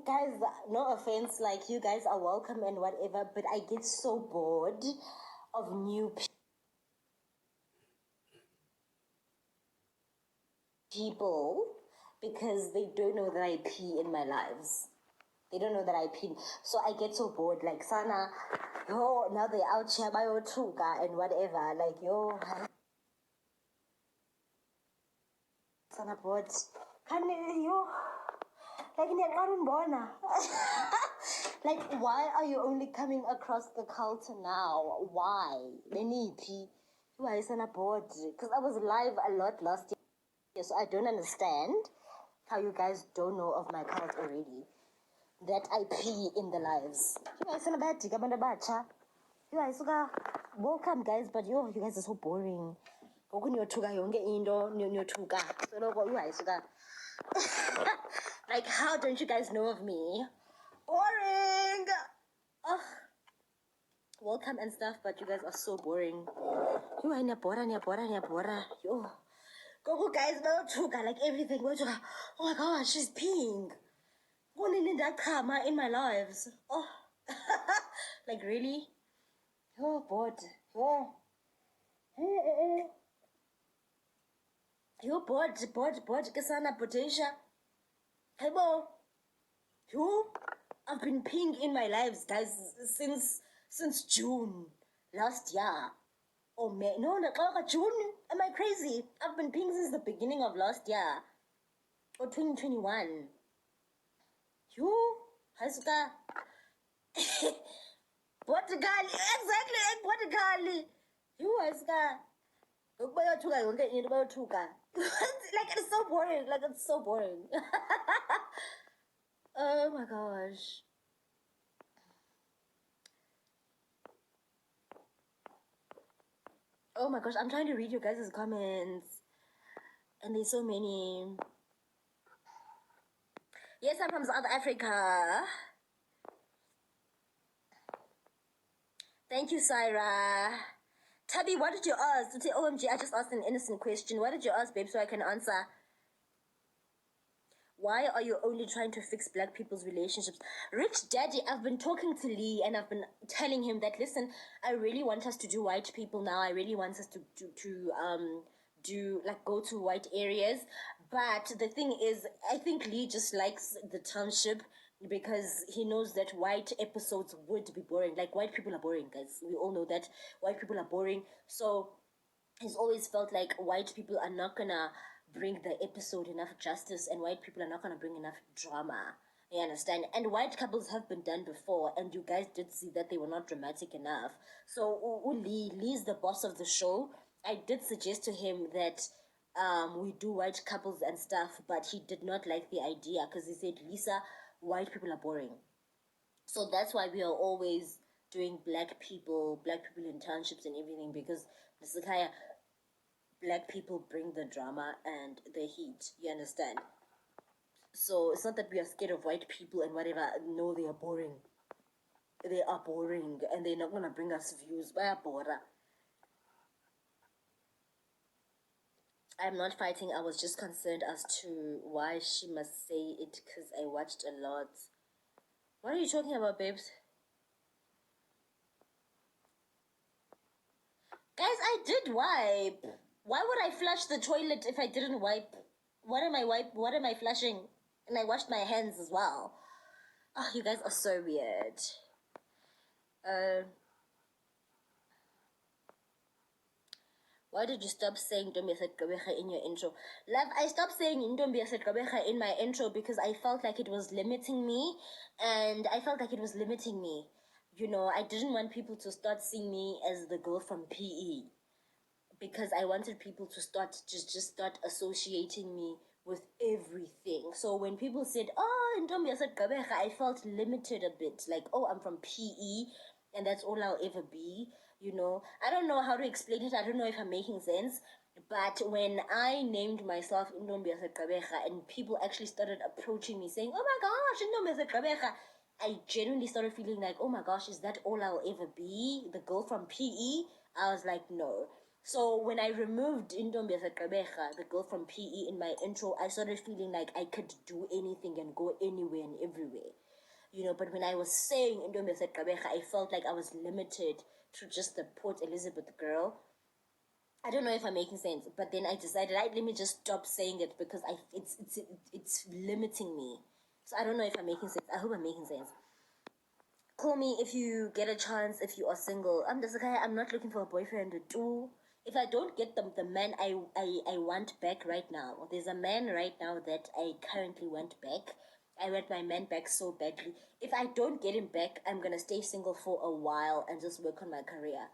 Speaker 1: guys, no offense, like, you guys are welcome and whatever, but I get so bored of new people because they don't know that I pee in my lives. They don't know that I pee. So I get so bored. Like, Sana, yo, now they're out here by your tuga and whatever. Like, yo, Sana, bored. Can you, like, like, why are you only coming across the cult now? Why? Why is Sana bored? Because I was live a lot last year, so I don't understand how you guys don't know of my cult already. That I pee in the lives. You guys are bad, you guys are welcome, guys, but you guys are so boring. Like, how don't you guys know of me? Boring. Ugh. Welcome and stuff, but you guys are so boring. You are bora. Yo. Go guys, like everything. Oh my gosh, she's peeing. In my lives. Oh. Like, really? Oh, bored. Oh. You're bored. Kesana Potasia. Hello. You? I've been peeing in my lives, guys, since June last year. Oh man, no, June. Am I crazy? I've been peeing since the beginning of last year, or 2021. You, Hasuka, Portugal, exactly, Portugal. You, Hasuka. Like it's so boring. Like it's so boring. Oh my gosh. Oh my gosh, I'm trying to read you guys' comments. And there's so many. Yes, I'm from South Africa. Thank you, Syra. Tabby, what did you ask? To say, OMG, I just asked an innocent question. What did you ask, babe, so I can answer? Why are you only trying to fix black people's relationships? Rich Daddy, I've been talking to Lee and I've been telling him that, listen, I really want us to do white people now. I really want us to do like go to white areas. But the thing is, I think Lee just likes the township because he knows that white episodes would be boring. Like, white people are boring, guys. We all know that white people are boring. So he's always felt like white people are not gonna bring the episode enough justice, and white people are not gonna bring enough drama. You understand? And white couples have been done before, and you guys did see that they were not dramatic enough. So Lee's the boss of the show. I did suggest to him that we do white couples and stuff, but he did not like the idea because he said, Lisa, white people are boring. So that's why we are always doing black people in townships and everything, because Mr. black people bring the drama and the heat. You understand? So it's not that we are scared of white people and whatever. No, they are boring. They are boring, and they're not gonna bring us views. I'm not fighting. I was just concerned as to why she must say it because I watched a lot. What are you talking about, babes? Guys, I did wipe. Why would I flush the toilet if I didn't wipe? What am I flushing? And I washed my hands as well. Oh, you guys are so weird. Uh, why did you stop saying Ntombi Yasetgqeberha in your intro? Love, I stopped saying Ntombi Yasetgqeberha in my intro because I felt like it was limiting me. And I felt like it was limiting me. You know, I didn't want people to start seeing me as the girl from PE. Because I wanted people to just start associating me with everything. So when people said, "Oh, Ntombi Yasetgqeberha," I felt limited a bit. Like, oh, I'm from PE, and that's all I'll ever be. You know, I don't know how to explain it. I don't know if I'm making sense. But when I named myself Ntombi Yasetgqeberha and people actually started approaching me saying, "Oh my gosh, Ntombi Yasetgqeberha," I genuinely started feeling like, oh my gosh, is that all I'll ever be? The girl from PE? I was like, no. So when I removed Ntombi Yasetgqeberha, the girl from PE, in my intro, I started feeling like I could do anything and go anywhere and everywhere. You know, but when I was saying Ntombi Yasetgqeberha, I felt like I was limited to just the Port Elizabeth girl. I don't know if I'm making sense, but then I decided, right, let me just stop saying it because it's limiting me. So I don't know if I'm making sense. I hope I'm making sense. Call me if you get a chance, if you are single. I'm just okay. I'm not looking for a boyfriend too. If I don't get the man I want back right now, there's a man right now that I currently want back. I want my man back so badly. If I don't get him back, I'm gonna stay single for a while and just work on my career.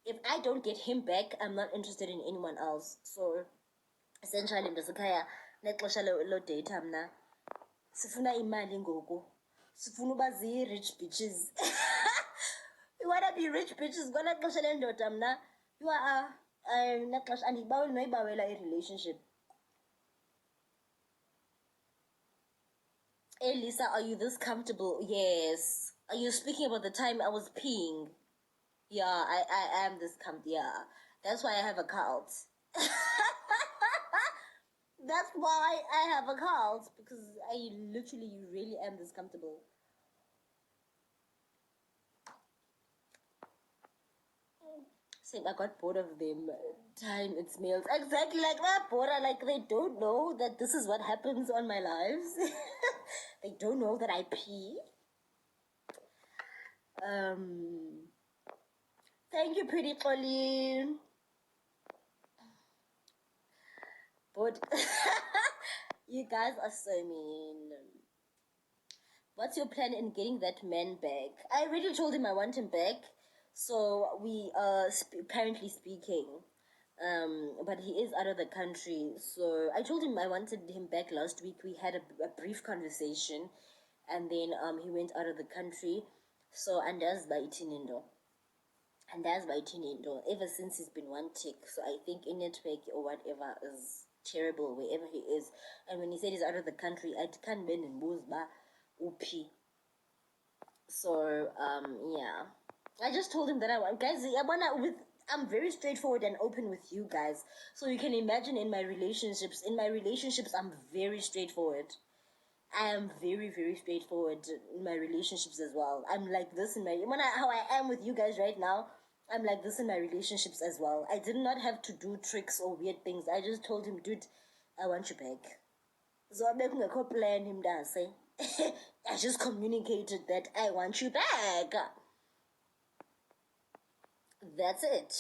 Speaker 1: If I don't get him back, I'm not interested in anyone else. So essentially, mntasekhaya nexesha lo data mna sifuna imali ngoku, sifuna uba zii-rich bitches. We wanna be rich bitches kwela xesha lendoda mna. You are nexesha andiyibaweli noyibawela i-relationship. Hey Lisa, are you this comfortable? Yes. Are you speaking about the time I was peeing? Yeah, I am this yeah. That's why I have a cult. That's why I have a cult, because I literally really am this comfortable. Saying I got bored of them time its meals. Exactly, like that bored. Like they don't know that this is what happens on my lives. They don't know that I pee. Um, thank you, pretty Colleen. But you guys are so mean. What's your plan in getting that man back? I already told him I want him back, so we are currently speaking. But he is out of the country, so I told him I wanted him back last week. We had a brief conversation, and then he went out of the country. So and that's by Tinindo. Ever since he's been one tick, so I think in network or whatever is terrible wherever he is. And when he said he's out of the country, I can't bend in ba upi. So yeah, I just told him that I want guys. I'm very straightforward and open with you guys, so you can imagine in my relationships. In my relationships, I'm very straightforward. I am very, very straightforward in my relationships as well. I'm like this in my how I am with you guys right now. I'm like this in my relationships as well. I did not have to do tricks or weird things. I just told him, dude, I want you back. So I'm making a plan him does say. I just communicated that I want you back. That's it.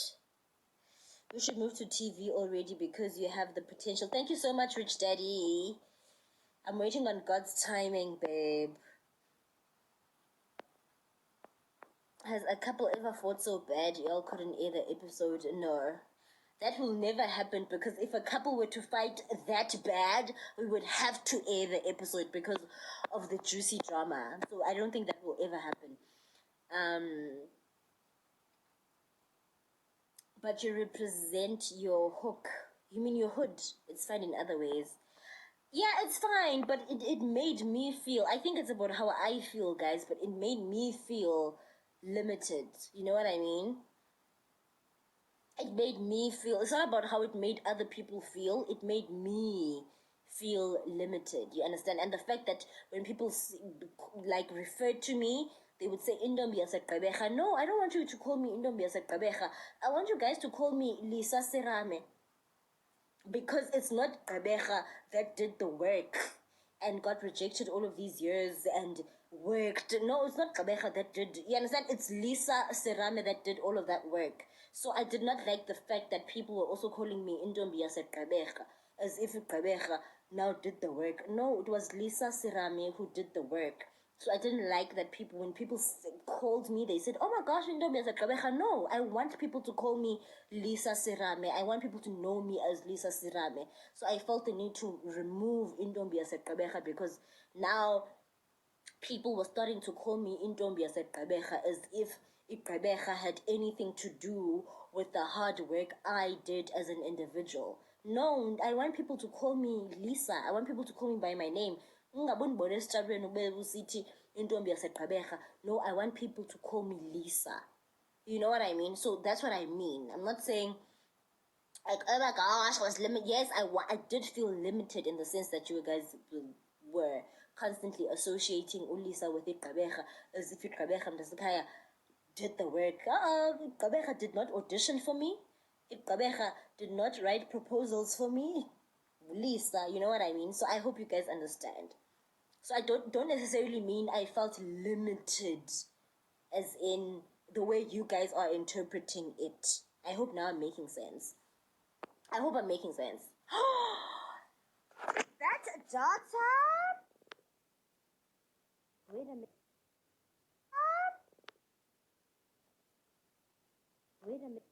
Speaker 1: You should move to TV already because you have the potential. Thank you so much, Rich Daddy. I'm waiting on God's timing, babe. Has a couple ever fought so bad y'all couldn't air the episode? No. That will never happen because if a couple were to fight that bad, we would have to air the episode because of the juicy drama. So I don't think that will ever happen. But you represent your hook. You mean your hood. It's fine in other ways. Yeah, it's fine, but it made me feel, I think it's about how I feel, guys, but it made me feel limited. You know what I mean? It made me feel, it's not about how it made other people feel, it made me feel limited. You understand? And the fact that when people like referred to me, they would say Indombi Asakabecha. No, I don't want you to call me Indombi Asakabecha. I want you guys to call me Lisa Serame, because it's not Kabecha that did the work and got rejected all of these years and worked. No, it's not Kabecha that did. You understand? It's Lisa Serame that did all of that work. So I did not like the fact that people were also calling me Indombi as Kabecha, as if Kabecha now did the work. No, it was Lisa Serame who did the work. So I didn't like that people, when people called me, they said, "Oh my gosh, Indombi as a Kabeja." No, I want people to call me Lisa Serame. I want people to know me as Lisa Serame. So I felt the need to remove Indombi as a Kabeja because now people were starting to call me Indombi as a Kabeja as if Kabeja had anything to do with the hard work I did as an individual. No, I want people to call me Lisa. I want people to call me by my name. No, I want people to call me Lisa. You know what I mean? So that's what I mean. I'm not saying like, oh my gosh, I was limited. Yes, I did feel limited in the sense that you guys were constantly associating Ulisa with Ikabeja as if Ikabeja Mdasikaya did the work. Ikabeja did not audition for me. Ikabeja did not write proposals for me. Lisa, you know what I mean? So I hope you guys understand. So I don't necessarily mean I felt limited as in the way you guys are interpreting it. I hope now I'm making sense. I hope I'm making sense. That daughter? Wait a minute. Wait a minute.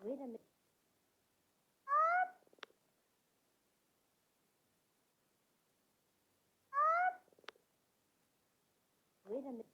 Speaker 1: Wait a minute. Wait a minute.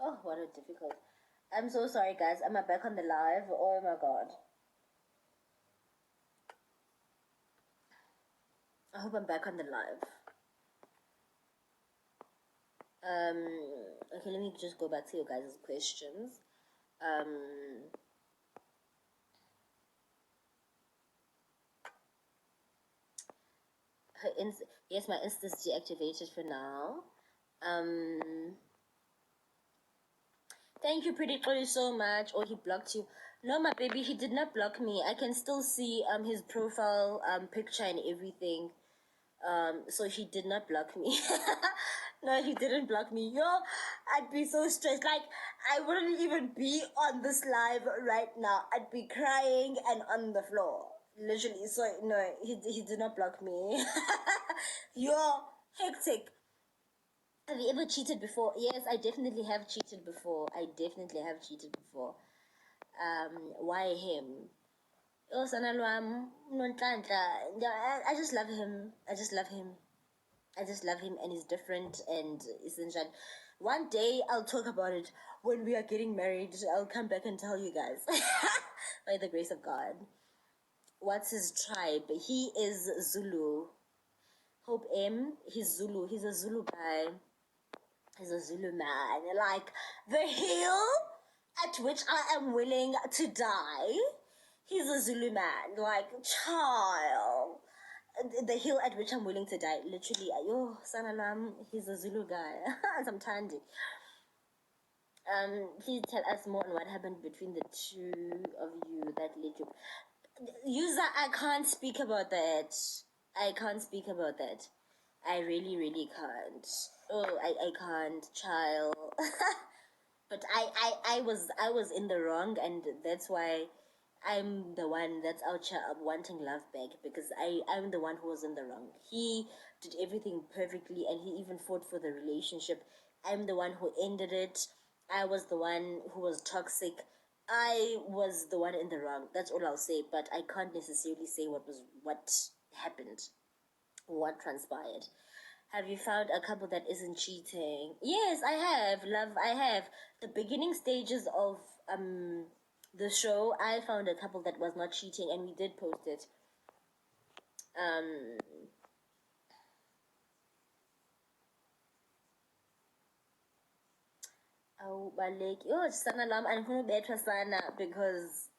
Speaker 1: Oh, what a difficult. I'm so sorry, guys. Am I back on the live? Oh my god. I hope I'm back on the live. Okay, let me just go back to you guys' questions. Yes, my Insta's deactivated for now. Thank you, Pretty Chloe, so much. Or he blocked you. No, my baby, he did not block me. I can still see his profile picture and everything. So he did not block me. No, he didn't block me. Yo, I'd be so stressed. Like, I wouldn't even be on this live right now. I'd be crying and on the floor. Literally. So, no, he did not block me. Yo, hectic. Have you ever cheated before? Yes, I definitely have cheated before. I definitely have cheated before. Why him? Oh, sana lwam, nonhlanhla. I just love him. I just love him. I just love him, and he's different and essential. One day I'll talk about it when we are getting married. I'll come back and tell you guys. By the grace of God. What's his tribe? He is Zulu. Hope M. He's Zulu. He's a Zulu guy. He's a Zulu man. Like the hill at which I am willing to die. He's a Zulu man. Like, child. The hill at which I'm willing to die. Literally, yo, Sanalam, he's a Zulu guy. Sometimes. Please tell us more on what happened between the two of you that led you. User, I can't speak about that. I can't speak about that. I really, really can't. Oh, I can't, child. But I was in the wrong, and that's why I'm the one that's out here wanting love back, because I'm the one who was in the wrong. He did everything perfectly, and he even fought for the relationship. I'm the one who ended it. I was the one who was toxic. I was the one in the wrong. That's all I'll say. But I can't necessarily say what happened, what transpired. Have you found a couple that isn't cheating? Yes, I have. Love, I have. The beginning stages of the show, I found a couple that was not cheating, and we did post it. Oh, Balek. Yo, sana lam anifuna ubethwa sana, because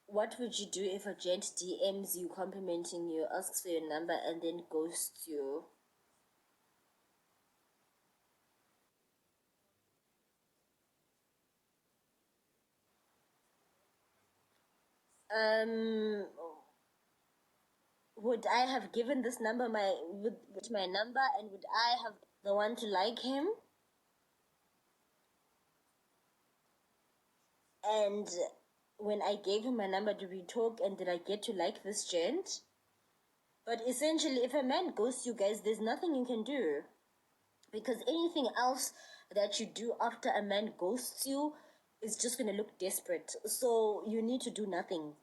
Speaker 1: what would you do if a gent DMs you complimenting you, asks for your number, and then ghosts you? Would I have given this number with my number, and would I have the one to like him? And when I gave him my number, did we talk, and did I get to like this gent? But essentially, if a man ghosts you guys, there's nothing you can do, because anything else that you do after a man ghosts you is just going to look desperate. So you need to do nothing.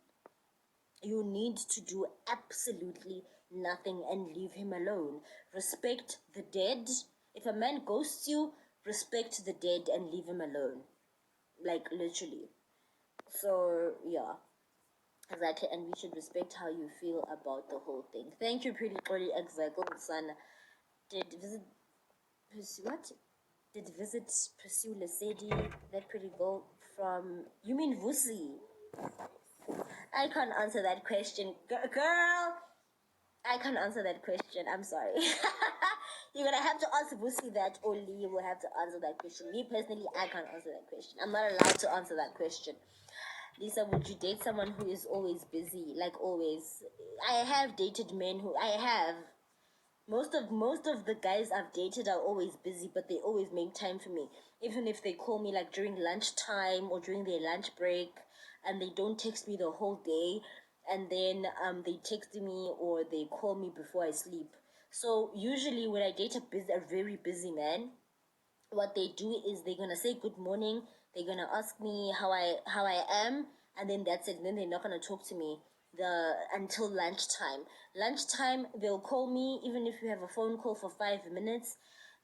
Speaker 1: You need to do absolutely nothing and leave him alone. Respect the dead. If a man ghosts you, respect the dead and leave him alone. Like, literally. So, yeah. Exactly, and we should respect how you feel about the whole thing. Thank you, Pretty Chloe. Exactly, son. Did visit what? Did visit pursue Lesedi, that pretty girl from? You mean Vusi? I can't answer that question, girl. I can't answer that question. I'm sorry. You're gonna have to ask Vusi that. Only you will have to answer that question. Me personally, I can't answer that question. I'm not allowed to answer that question. Lisa, would you date someone who is always busy? Like always. I have dated men who I have. Most of the guys I've dated are always busy, but they always make time for me. Even if they call me like during lunchtime or during their lunch break, and they don't text me the whole day, and then they text me or they call me before I sleep. So usually when I date a very busy man, what they do is they're gonna say good morning, they're gonna ask me how I am, and then that's it. And then they're not gonna talk to me until lunchtime. Lunchtime they'll call me, even if you have a phone call for 5 minutes.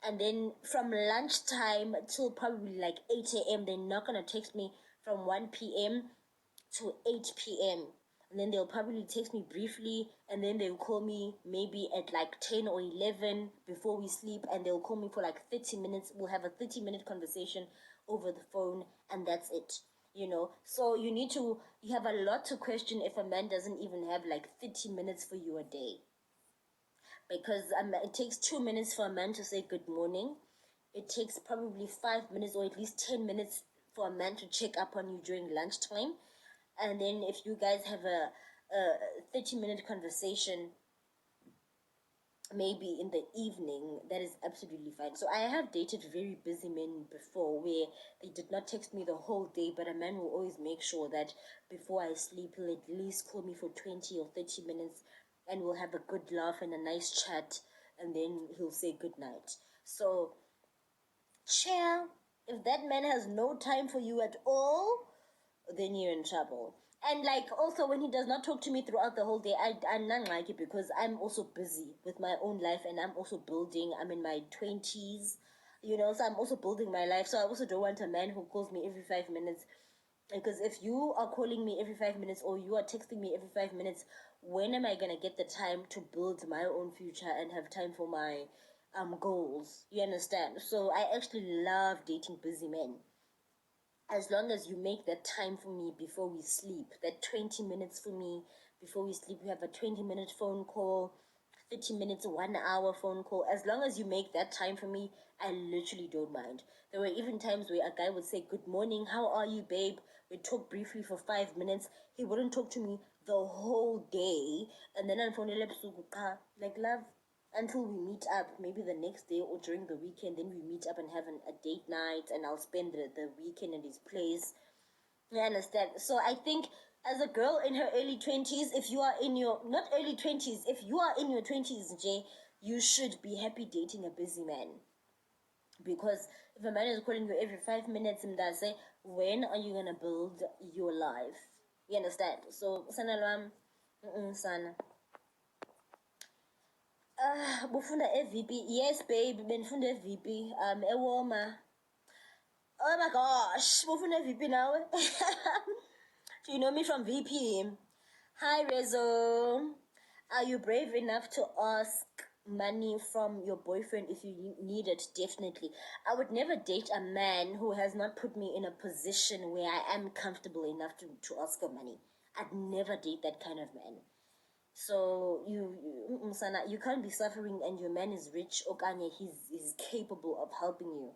Speaker 1: and then from lunchtime till probably like 8 a.m. they're not gonna text me from 1 p.m. to 8 p.m. And then they'll probably text me briefly, and then they'll call me maybe at like 10 or 11 before we sleep, and they'll call me for like 30 minutes. We'll have a 30-minute conversation over the phone, and that's it. So you have a lot to question if a man doesn't even have like 30 minutes for you a day, because it takes 2 minutes for a man to say good morning. It takes probably 5 minutes or at least 10 minutes for a man to check up on you during lunchtime. And then if you guys have a 30-minute conversation, maybe in the evening, that is absolutely fine. So I have dated very busy men before where they did not text me the whole day, but a man will always make sure that before I sleep, he'll at least call me for 20 or 30 minutes, and we'll have a good laugh and a nice chat, and then he'll say good night. So, chill. If that man has no time for you at all, then you're in trouble. And like also when he does not talk to me throughout the whole day, I'm not like it, because I'm also busy with my own life, and I'm also building. I'm in my 20s, so I'm also building my life. So I also don't want a man who calls me every 5 minutes, because if you are calling me every 5 minutes or you are texting me every 5 minutes, when am I gonna get the time to build my own future and have time for my goals? You understand? So I actually love dating busy men, as long as you make that time for me before we sleep, that 20 minutes for me before we sleep. We have a 20-minute phone call, 30 minutes, 1 hour phone call. As long as you make that time for me, I literally don't mind. There were even times where a guy would say, good morning, how are you, babe? We'd talk briefly for 5 minutes. He wouldn't talk to me the whole day. And then I'm like, love, until we meet up, maybe the next day or during the weekend. Then we meet up and have a date night, and I'll spend the weekend at his place. You understand? So I think as a girl in her early 20s, if you are in your, not early 20s, if you are in your 20s, Jay, you should be happy dating a busy man. Because if a man is calling you every 5 minutes, and they say, when are you going to build your life? You understand? So, sana lwam, sana. Bufunda e-VP. Yes, babe, benifunda e-VP. Ewoma. Oh my gosh, bufunda e-VP now. Do you know me from VP? Hi, Rezo. Are you brave enough to ask money from your boyfriend if you need it? Definitely. I would never date a man who has not put me in a position where I am comfortable enough to ask for money. I'd never date that kind of man. So you can't be suffering and your man is rich, okanye he's capable of helping you.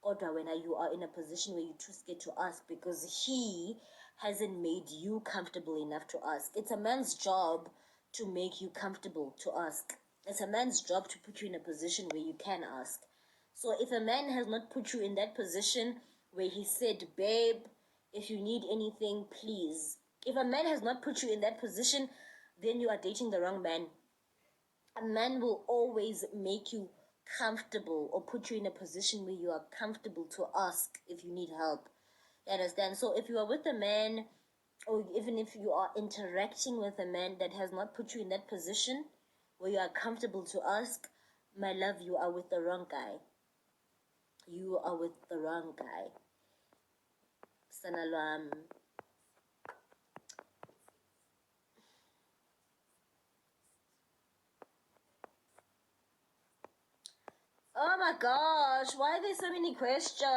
Speaker 1: Kodwa when you are in a position where you're too scared to ask because he hasn't made you comfortable enough to ask. It's a man's job to make you comfortable to ask. It's a man's job to put you in a position where you can ask. So if a man has not put you in that position where he said, babe, if you need anything, please. If a man has not put you in that position, then you are dating the wrong man. A man will always make you comfortable or put you in a position where you are comfortable to ask if you need help. You understand? So if you are with a man, or even if you are interacting with a man that has not put you in that position where you are comfortable to ask, my love, you are with the wrong guy. You are with the wrong guy. Sanalwam. Oh my gosh, why are there so many questions?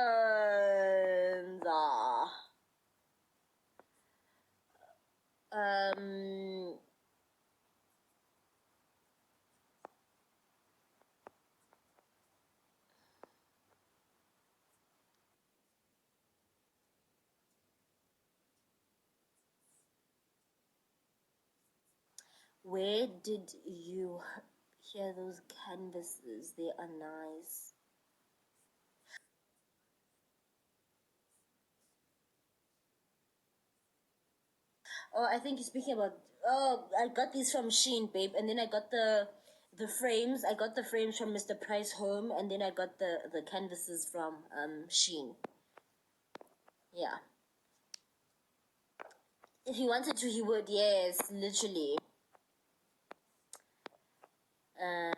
Speaker 1: Where did you hear those canvases? They are nice. Oh, I think you're speaking about. Oh, I got these from Shein, babe, and then I got the frames. I got the frames from Mr. Price Home, and then I got the canvases from Shein. Yeah. If he wanted to, he would. Yes, literally. Um,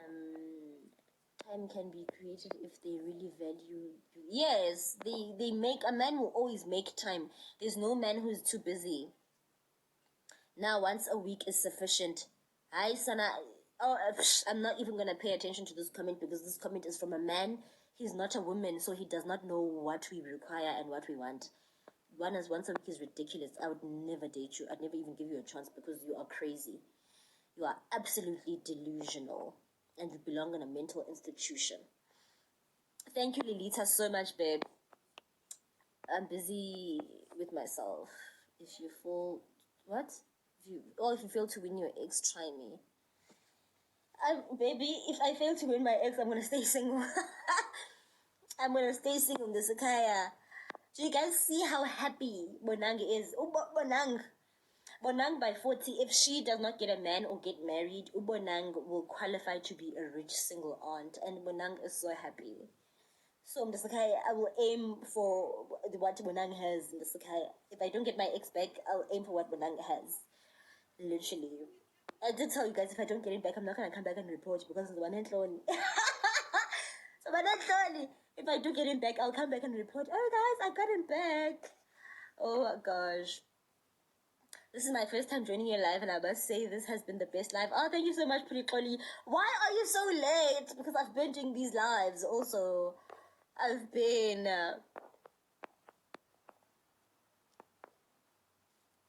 Speaker 1: Time can be created if they really value you. Yes, they make, a man will always make time. There's no man who's too busy. Now, once a week is sufficient. Hi, Sana. Oh, I'm not even gonna pay attention to this comment because this comment is from a man. He's not a woman, so he does not know what we require and what we want. Once a week is ridiculous. I would never date you. I'd never even give you a chance because you are crazy. You are absolutely delusional and you belong in a mental institution. Thank you, Lilita, so much, babe. I'm busy with myself. If you fall, what? If you fail to win your ex, try me. Baby, if I fail to win my ex, I'm gonna stay single. I'm gonna stay single, this Kaya. Do you guys see how happy Bonang is? Bonang by 40, if she does not get a man or get married, Bonang will qualify to be a rich single aunt, and Bonang is so happy. So I'm just like, I will aim for what Bonang has in the Sakai. If I don't get my ex back, I'll aim for what Bonang has. Literally. I did tell you guys, if I don't get it back, I'm not gonna come back and report because it's one hand lonely. So one hand lonely. If I do get him back, I'll come back and report. Oh guys, I got him back. Oh my gosh. This is my first time joining your live, and I must say this has been the best live. Oh, thank you so much, Purikoli. Why are you so late? Because I've been doing these lives also. I've been...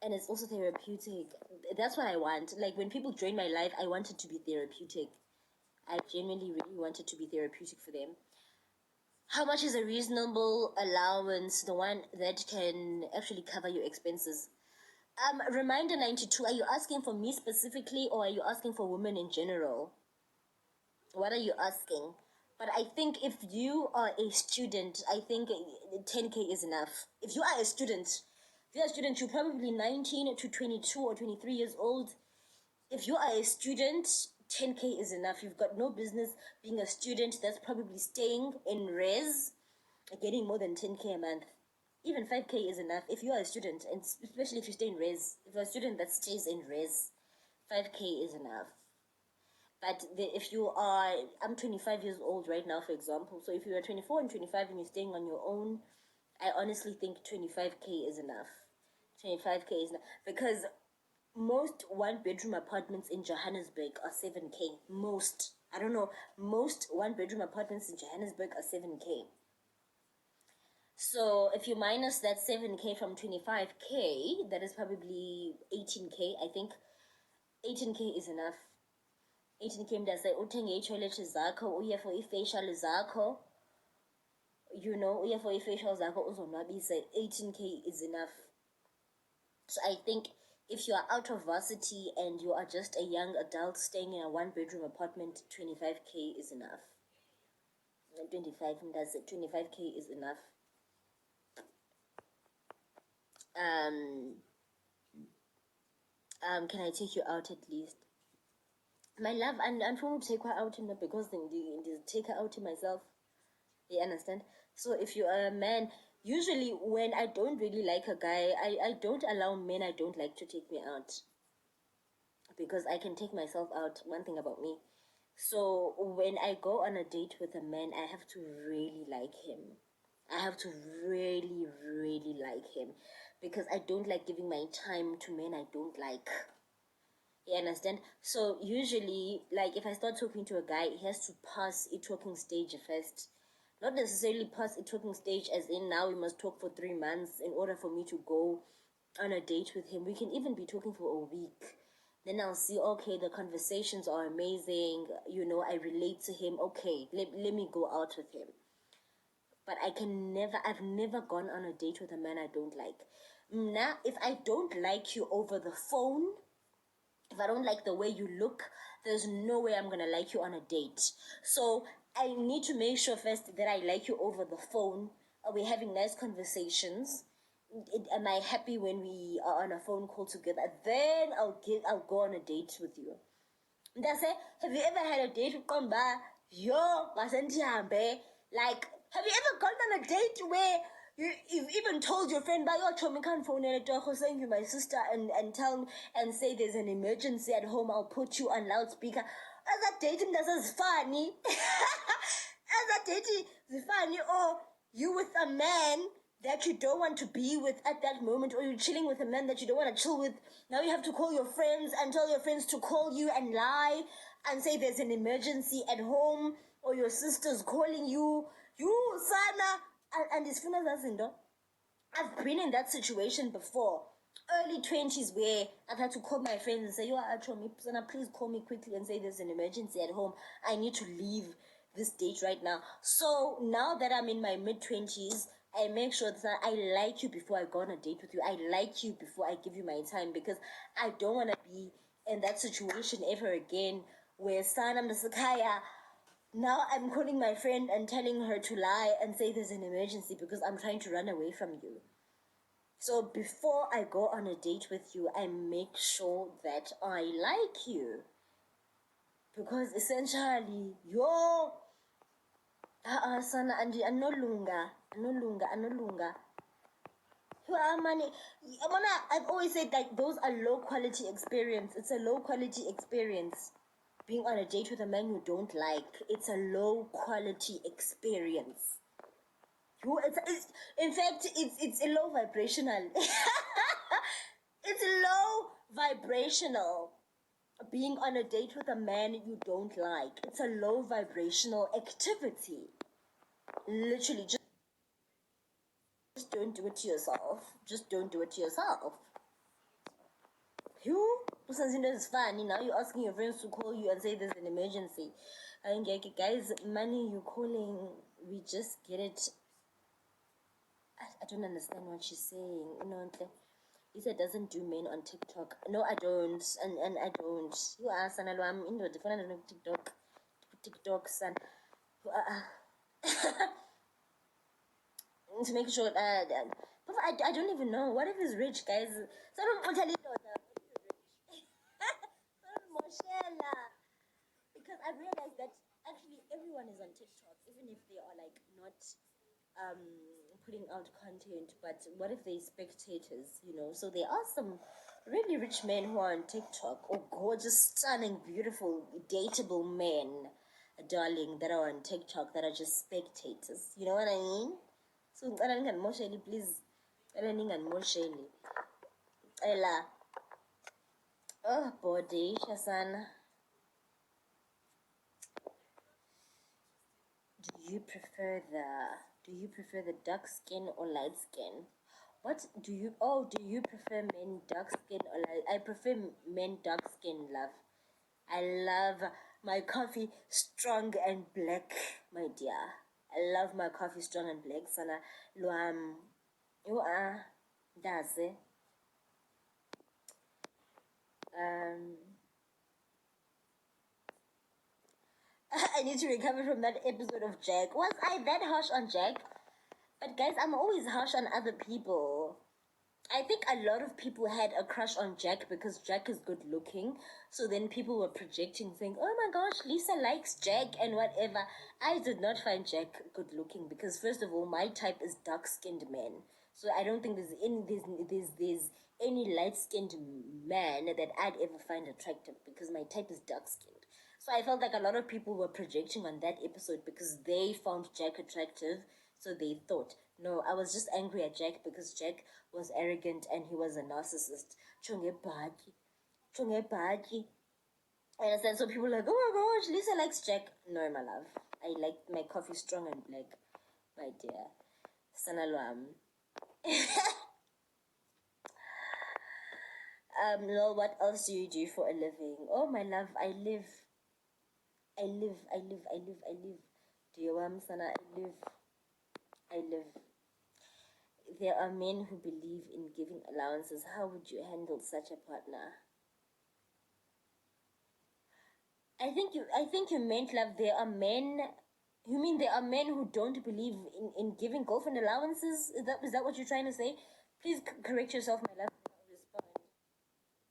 Speaker 1: and it's also therapeutic. That's what I want. Like, when people join my life, I want it to be therapeutic. I genuinely really want it to be therapeutic for them. How much is a reasonable allowance, the one that can actually cover your expenses? Reminder 92, are you asking for me specifically or are you asking for women in general? What are you asking? But I think if you are a student, I think 10K is enough. If you are a student, you're probably 19 to 22 or 23 years old. If you are a student, 10K is enough. You've got no business being a student that's probably staying in res, getting more than 10K a month. Even 5K is enough if you are a student, and especially if you stay in res. If you're a student that stays in res, 5K is enough. But if you are, I'm 25 years old right now, for example. So if you are 24 and 25 and you're staying on your own, I honestly think 25K is enough. 25K is enough. Because most one-bedroom apartments in Johannesburg are 7K. Most. I don't know. Most one-bedroom apartments in Johannesburg are 7K. So if you minus that 7K from 25K, that is probably 18K, I think. 18K is enough. 18K mntase uthenge ii-toilet zakho, uye for ii-facial zakho, uye for ii-facial zakho uzonwabise. 18K is enough. So I think if you are out of varsity and you are just a young adult staying in a one-bedroom apartment, 25K is enough. 25K is enough. Can I take you out at least? My love, and I'm trying to take her out because they take her out to myself. You understand? So if you are a man, usually when I don't really like a guy, I don't allow men I don't like to take me out. Because I can take myself out, one thing about me. So when I go on a date with a man, I have to really like him. I have to really, really like him. Because I don't like giving my time to men I don't like. You understand? So usually, like if I start talking to a guy, he has to pass a talking stage first. Not necessarily pass a talking stage as in now we must talk for 3 months in order for me to go on a date with him. We can even be talking for a week. Then I'll see, okay, the conversations are amazing. I relate to him. Okay, let me go out with him. But I've never gone on a date with a man I don't like. Now, if I don't like you over the phone, if I don't like the way you look, there's no way I'm going to like you on a date. So I need to make sure first that I like you over the phone. Are we having nice conversations? Am I happy when we are on a phone call together? Then I'll go on a date with you. That's it. Have you ever had a date with Komba? Yo, like, have you ever gone on a date where you've even told your friend, "By your Tommy can't phone saying you're my sister and say there's an emergency at home, I'll put you on loudspeaker." That dating, that's funny. ezadethi zifani, or you with a man that you don't want to be with at that moment, or you're chilling with a man that you don't want to chill with. Now you have to call your friends and tell your friends to call you and lie and say there's an emergency at home, or your sister's calling you. You, sana, and it's funny. I've been in that situation before. Early 20s, where I've had to call my friends and say, "You are actually me, Sana, please call me quickly and say there's an emergency at home. I need to leave this date right now." So now that I'm in my mid-20s, I make sure that I like you before I go on a date with you. I like you before I give you my time, because I don't want to be in that situation ever again where Sana Msakaya, now I'm calling my friend and telling her to lie and say there's an emergency because I'm trying to run away from you. So before I go on a date with you, I make sure that I like you. Because essentially, sana andi anolunga. I've always said that those are low quality experience. It's a low quality experience. Being on a date with a man you don't like, it's a low quality experience. In fact, it's a low vibrational. It's low vibrational. Being on a date with a man you don't like, it's a low vibrational activity. Literally, just don't do it to yourself. Just don't do it to yourself. You? Is funny. Now you're asking your friends to call you and say there's an emergency. And guys, money you calling, we just get it. I don't understand what she's saying. Lisa doesn't do men on TikTok. No, I don't. And I don't. You are Sanalo, I'm in the different TikTok. TikTok, son. To make sure that. But I don't even know. What if he's rich, guys? So I don't tell you because I realized that actually everyone is on TikTok, even if they are like not um putting out content, but what if they spectators, so there are some really rich men who are on TikTok, or gorgeous, stunning, beautiful, dateable men, darling, that are on TikTok that are just spectators, you know what I mean? So please, ella, oh body shasana. Do you prefer the dark skin or light skin? What do you prefer men dark skin or light? I prefer men dark skin, love. I love my coffee strong and black, my dear. I love my coffee strong and black. Sana luam, you are that's it. Um, I need to recover from that episode of Jack. Was I that harsh on Jack? But guys, I'm always harsh on other people. I think a lot of people had a crush on Jack because Jack is good looking. So then people were projecting, saying, "Oh my gosh, Lisa likes Jack and whatever." I did not find Jack good looking because, first of all, my type is dark skinned men. So I don't think there's any light skinned man that I'd ever find attractive because my type is dark skinned. So I felt like a lot of people were projecting on that episode because they found Jack attractive. So they thought, no, I was just angry at Jack because Jack was arrogant and he was a narcissist. Chonge baki. Chonge baki. I understand. So people were like, "Oh my gosh, Lisa likes Jack." No, my love. I like my coffee strong and black, my dear. Sanalwam. Lol, what else do you do for a living? Oh, my love, I live. Do you want Sana? I live. There are men who believe in giving allowances. How would you handle such a partner? I think you meant, love, there are men. You mean there are men who don't believe in giving girlfriend allowances? Is that what you're trying to say? Please correct yourself, my love. Respond.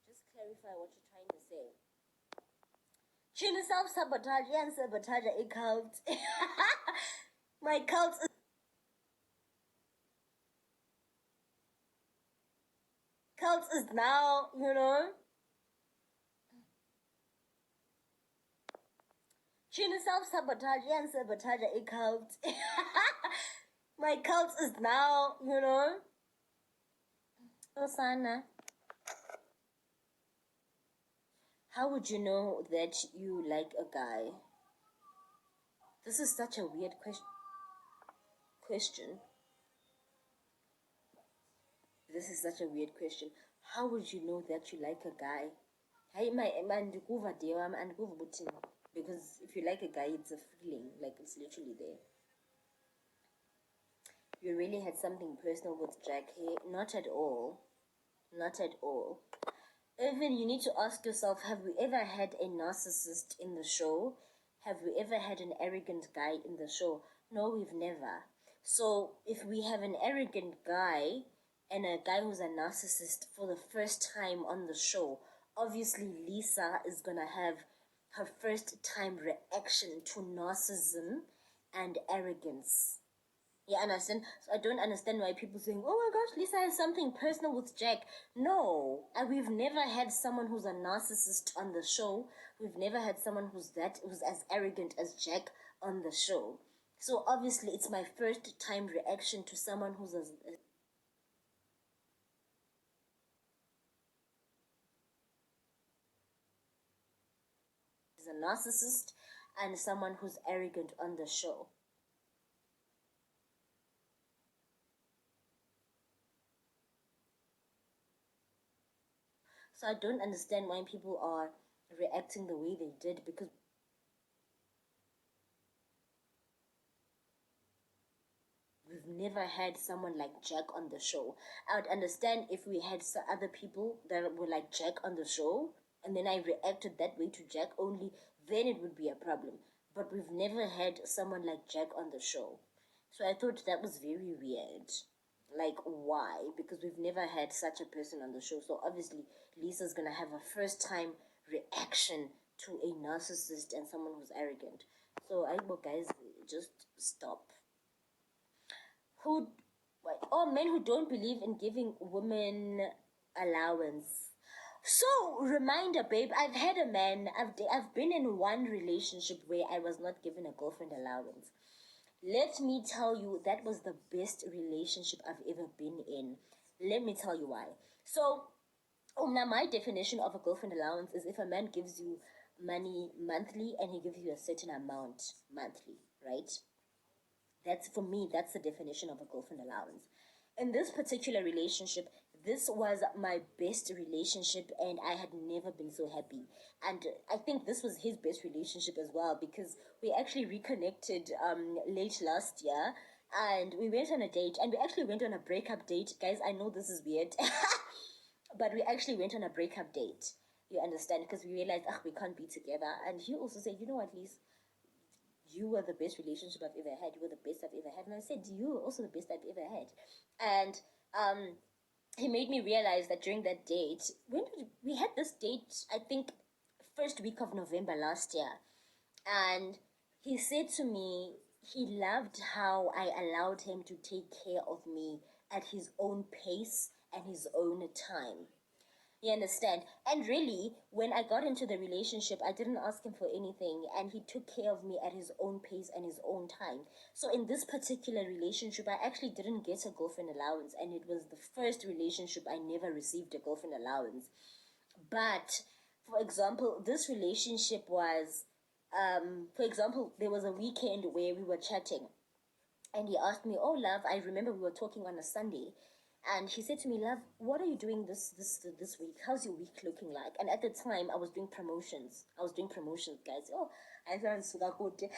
Speaker 1: Just clarify what you're trying to say. China self sabotage and sabotage a cult. My cult is now, She's self-sabotage and sabotage a cult. My cult is now, Osana. How would you know that you like a guy? This is such a weird question. This is such a weird question. How would you know that you like a guy? Because if you like a guy, it's a feeling, like it's literally there. You really had something personal with Jack here? Not at all. Not at all. Even you need to ask yourself, have we ever had a narcissist in the show? Have we ever had an arrogant guy in the show? No, we've never. So if we have an arrogant guy and a guy who's a narcissist for the first time on the show, obviously Lisa is gonna have her first time reaction to narcissism and arrogance. Yeah, understand? So I don't understand why people saying, "Oh my gosh, Lisa has something personal with Jack." No, we've never had someone who's a narcissist on the show. We've never had someone who's as arrogant as Jack on the show. So obviously, it's my first time reaction to someone who's a narcissist and someone who's arrogant on the show. So I don't understand why people are reacting the way they did, because we've never had someone like Jack on the show. I would understand if we had some other people that were like Jack on the show, and then I reacted that way to Jack only, then it would be a problem. But we've never had someone like Jack on the show. So I thought that was very weird. Like, why? Because we've never had such a person on the show. So obviously, Lisa's gonna have a first time reaction to a narcissist and someone who's arrogant. So I hope, guys, just stop. Who, or men who don't believe in giving women allowance. So, reminder, babe, I've had a man, I've been in one relationship where I was not given a girlfriend allowance. Let me tell you, that was the best relationship I've ever been in. Let me tell you why. So, now my definition of a girlfriend allowance is if a man gives you money monthly and he gives you a certain amount monthly, right? That's, for me, that's the definition of a girlfriend allowance. In this particular relationship, this was my best relationship, and I had never been so happy. And I think this was his best relationship as well, because we actually reconnected late last year, and we went on a date, and we actually went on a breakup date. Guys, I know this is weird, but we actually went on a breakup date. You understand? Because we realized, we can't be together. And he also said, you know what, Lise, you were the best relationship I've ever had. You were the best I've ever had. And I said, you were also the best I've ever had. And he made me realize that during that date, when we had this date, I think first week of November last year, and he said to me he loved how I allowed him to take care of me at his own pace and his own time. You understand? And really, when I got into the relationship, I didn't ask him for anything, and he took care of me at his own pace and his own time. So, in this particular relationship, I actually didn't get a girlfriend allowance, and it was the first relationship I never received a girlfriend allowance. But, for example, this relationship was, for example, there was a weekend where we were chatting, and he asked me, "Oh, love, I remember we were talking on a Sunday." And she said to me, "Love, what are you doing this week? How's your week looking like?" And at the time, I was doing promotions. Guys. Oh, I sound super good.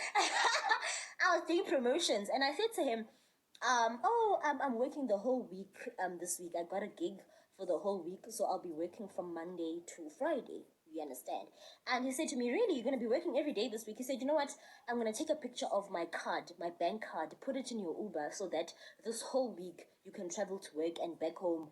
Speaker 1: I was doing promotions, and I said to him, I'm working the whole week. This week I got a gig for the whole week, so I'll be working from Monday to Friday. You understand?" And he said to me, "Really, you're going to be working every day this week?" He said, "You know what? I'm going to take a picture of my card, my bank card, put it in your Uber so that this whole week you can travel to work and back home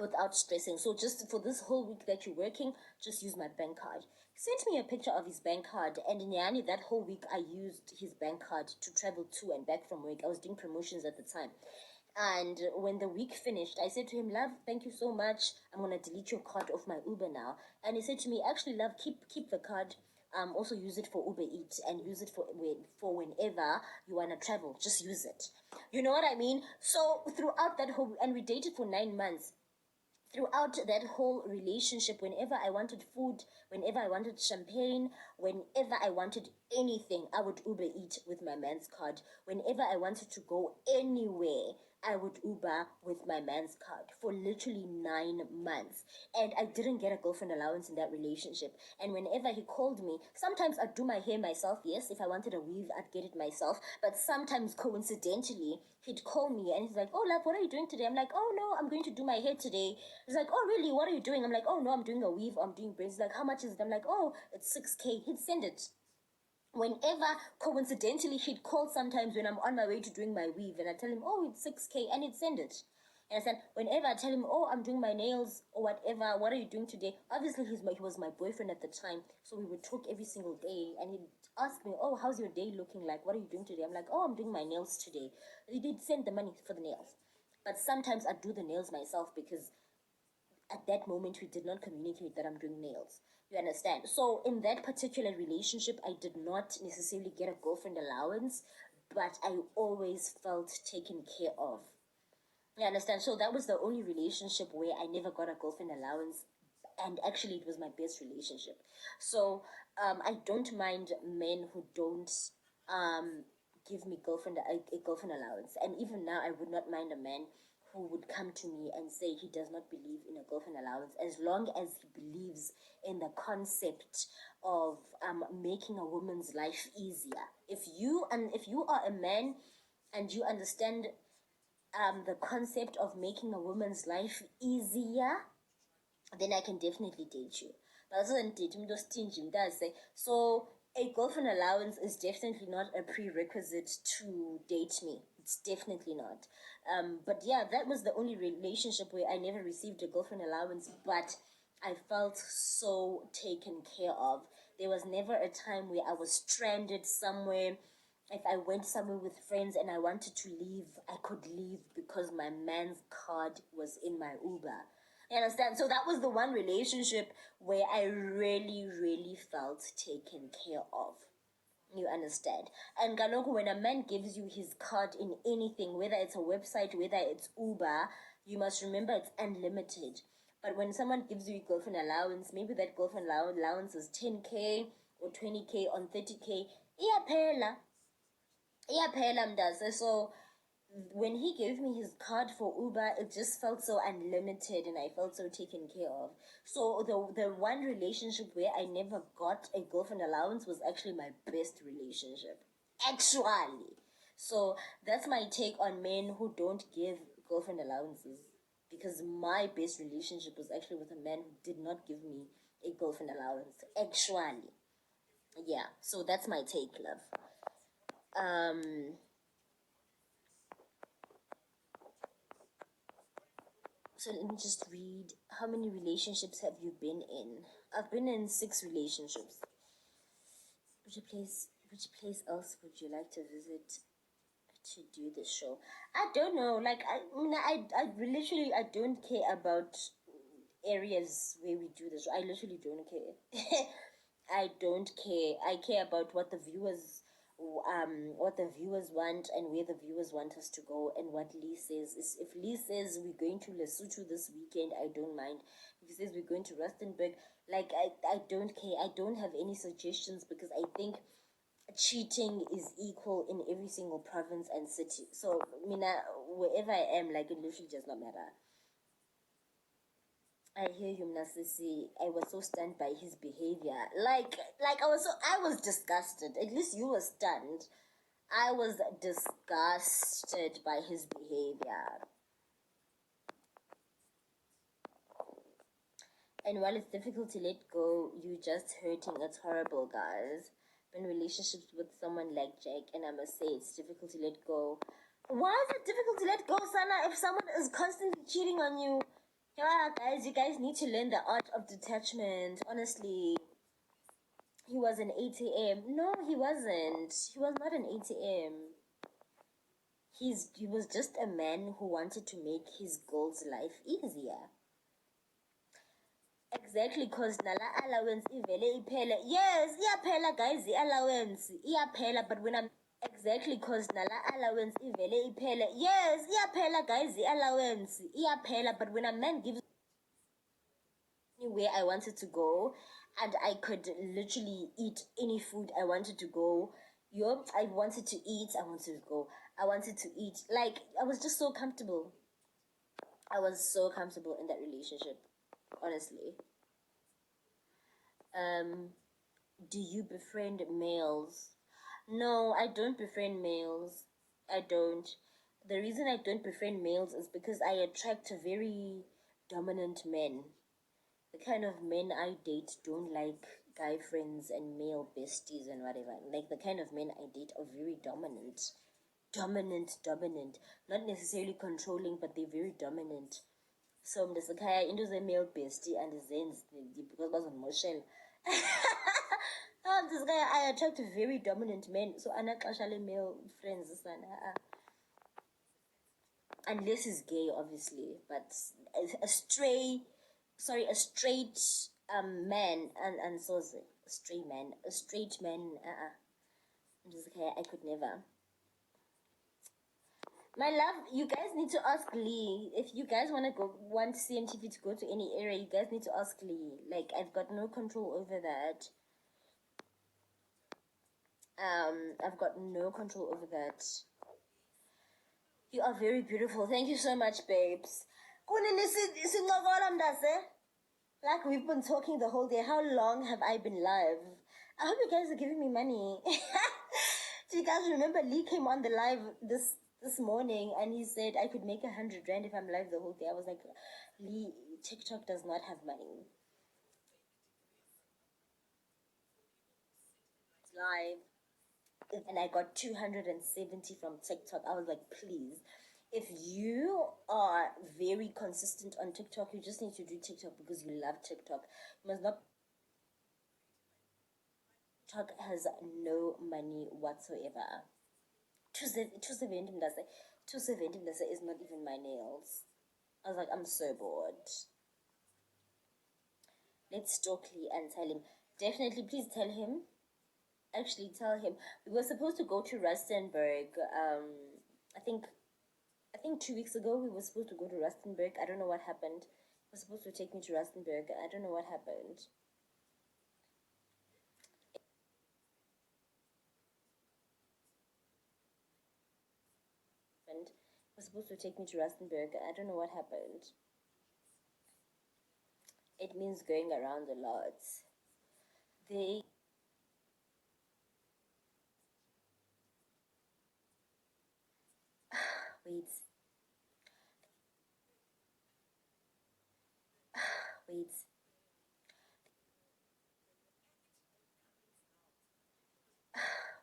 Speaker 1: without stressing. So just for this whole week that you're working, just use my bank card." He sent me a picture of his bank card, and in Yani, that whole week I used his bank card to travel to and back from work. I was doing promotions at the time. And when the week finished, I said to him, "Love, thank you so much. I'm gonna delete your card off my Uber now." And he said to me, "Actually, love, keep the card. also use it for Uber Eats and use it for whenever you want to travel. Just use it. You know what I mean? So throughout that whole, and we dated for 9 months. Throughout that whole relationship, whenever I wanted food, whenever I wanted champagne, whenever I wanted anything, I would Uber Eat with my man's card. Whenever I wanted to go anywhere, I would Uber with my man's card for literally 9 months. And I didn't get a girlfriend allowance in that relationship. And whenever he called me, sometimes I'd do my hair myself. Yes, if I wanted a weave, I'd get it myself. But sometimes coincidentally, he'd call me and he's like, "Oh, love, what are you doing today?" I'm like, "Oh, no, I'm going to do my hair today." He's like, "Oh, really? What are you doing?" I'm like, "Oh, no, I'm doing a weave. I'm doing braids." He's like, "How much is it?" I'm like, "Oh, it's 6K." He'd send it. Whenever, coincidentally, he'd call sometimes when I'm on my way to doing my weave and I tell him, "Oh, it's 6K," and he'd send it. And I said, whenever I tell him, "Oh, I'm doing my nails or whatever, what are you doing today?" Obviously, he was my boyfriend at the time, so we would talk every single day. And he'd ask me, "Oh, how's your day looking like? What are you doing today?" I'm like, "Oh, I'm doing my nails today." He did send the money for the nails. But sometimes I do the nails myself because at that moment we did not communicate that I'm doing nails. You understand? So in that particular relationship, I did not necessarily get a girlfriend allowance, but I always felt taken care of. You understand? So that was the only relationship where I never got a girlfriend allowance, and actually it was my best relationship. So I don't mind men who don't um give me a girlfriend allowance, and even now I would not mind a man who would come to me and say he does not believe in a girlfriend allowance, as long as he believes in the concept of making a woman's life easier. If you are a man and you understand the concept of making a woman's life easier, then I can definitely date you. But also date him just stingy does say. So a girlfriend allowance is definitely not a prerequisite to date me. It's definitely not. But yeah, that was the only relationship where I never received a girlfriend allowance, but I felt so taken care of. There was never a time where I was stranded somewhere. If I went somewhere with friends and I wanted to leave, I could leave because my man's card was in my Uber. You understand? So that was the one relationship where I really, really felt taken care of. You understand? And Galoko, when a man gives you his card in anything, whether it's a website, whether it's Uber, you must remember it's unlimited. But when someone gives you a girlfriend allowance, maybe that girlfriend allowance is 10K or 20K on 30K. Iyaphela. Iyaphela mntase. So when he gave me his card for Uber, it just felt so unlimited and I felt so taken care of. So the one relationship where I never got a girlfriend allowance was actually my best relationship. Actually. So that's my take on men who don't give girlfriend allowances. Because my best relationship was actually with a man who did not give me a girlfriend allowance. Actually. Yeah. So that's my take, love. So let me just read. How many relationships have you been in? I've been in 6 relationships. Which place else would you like to visit to do the show? I don't know. Like I literally I don't care about areas where we do this. I literally don't care. I don't care. I care about what the viewers want and where the viewers want us to go and what Lee says. If Lee says we're going to Lesotho this weekend, I don't mind. If he says we're going to Rustenburg, like I don't care. I don't have any suggestions because I think cheating is equal in every single province and city. So Mina, wherever I am, like it literally does not matter. I hear you, Mnasisi. I was so stunned by his behavior. Like I was disgusted. At least you were stunned. I was disgusted by his behavior. And while it's difficult to let go, you just hurting. It's horrible, guys. Been in relationships with someone like Jake, and I must say it's difficult to let go. Why is it difficult to let go, Sana? If someone is constantly cheating on you, yeah, guys, you guys need to learn the art of detachment. Honestly, he was an ATM. No, he wasn't. He was not an ATM. He was just a man who wanted to make his girl's life easier. Exactly, cause nala allowance ivele iphele. Yes, iyaphela guys, i-allowance iyaphela, but when I'm exactly, cause nala allowance ivele iphele. Yes, iyaphela guys, i-allowance iyaphela, but when a man gives me where I wanted to go, and I could literally eat any food I wanted to go. Yo, I wanted to eat, I wanted to go. I wanted to eat. Like, I was just so comfortable. I was so comfortable in that relationship, honestly. Um, do you befriend males? No, I don't befriend males. I don't. The reason I don't befriend males is because I attract very dominant men. The kind of men I date don't like guy friends and male besties and whatever. Like the kind of men I date are very dominant. Dominant. Not necessarily controlling, but they're very dominant. So mndesekhaya into ze-male bestie andizenzi because bazondimoshela. Mndesekhaya, I attract very dominant men, so anaxesha le-male friends sana. Unless he's gay, obviously, but a a straight man, and so is a straight man. I'm just okay. I could never. My love, you guys need to ask Lee if you guys want CMTV to go to any area. You guys need to ask Lee. Like, I've got no control over that. I've got no control over that. You are very beautiful. Thank you so much, babes. Like, we've been talking the whole day. How long have I been live? I hope you guys are giving me money. Do you guys remember Lee came on the live this morning and he said I could make 100 rand if I'm live the whole day? I was like, Lee, TikTok does not have money. It's live. And I got 270 from TikTok. I was like, please, if you are very consistent on TikTok, you just need to do TikTok because you love TikTok. You must not. TikTok has no money whatsoever. 270 is not even my nails. I was like, I'm so bored. Let's stalk Lee and tell him. Definitely, please tell him. Actually, tell him. We were supposed to go to Rustenburg. I think 2 weeks ago we were supposed to go to Rustenburg. I don't know what happened. He was supposed to take me to Rustenburg. I don't know what happened. He was supposed to take me to Rustenburg. I don't know what happened. It means going around a lot. They wait, wait.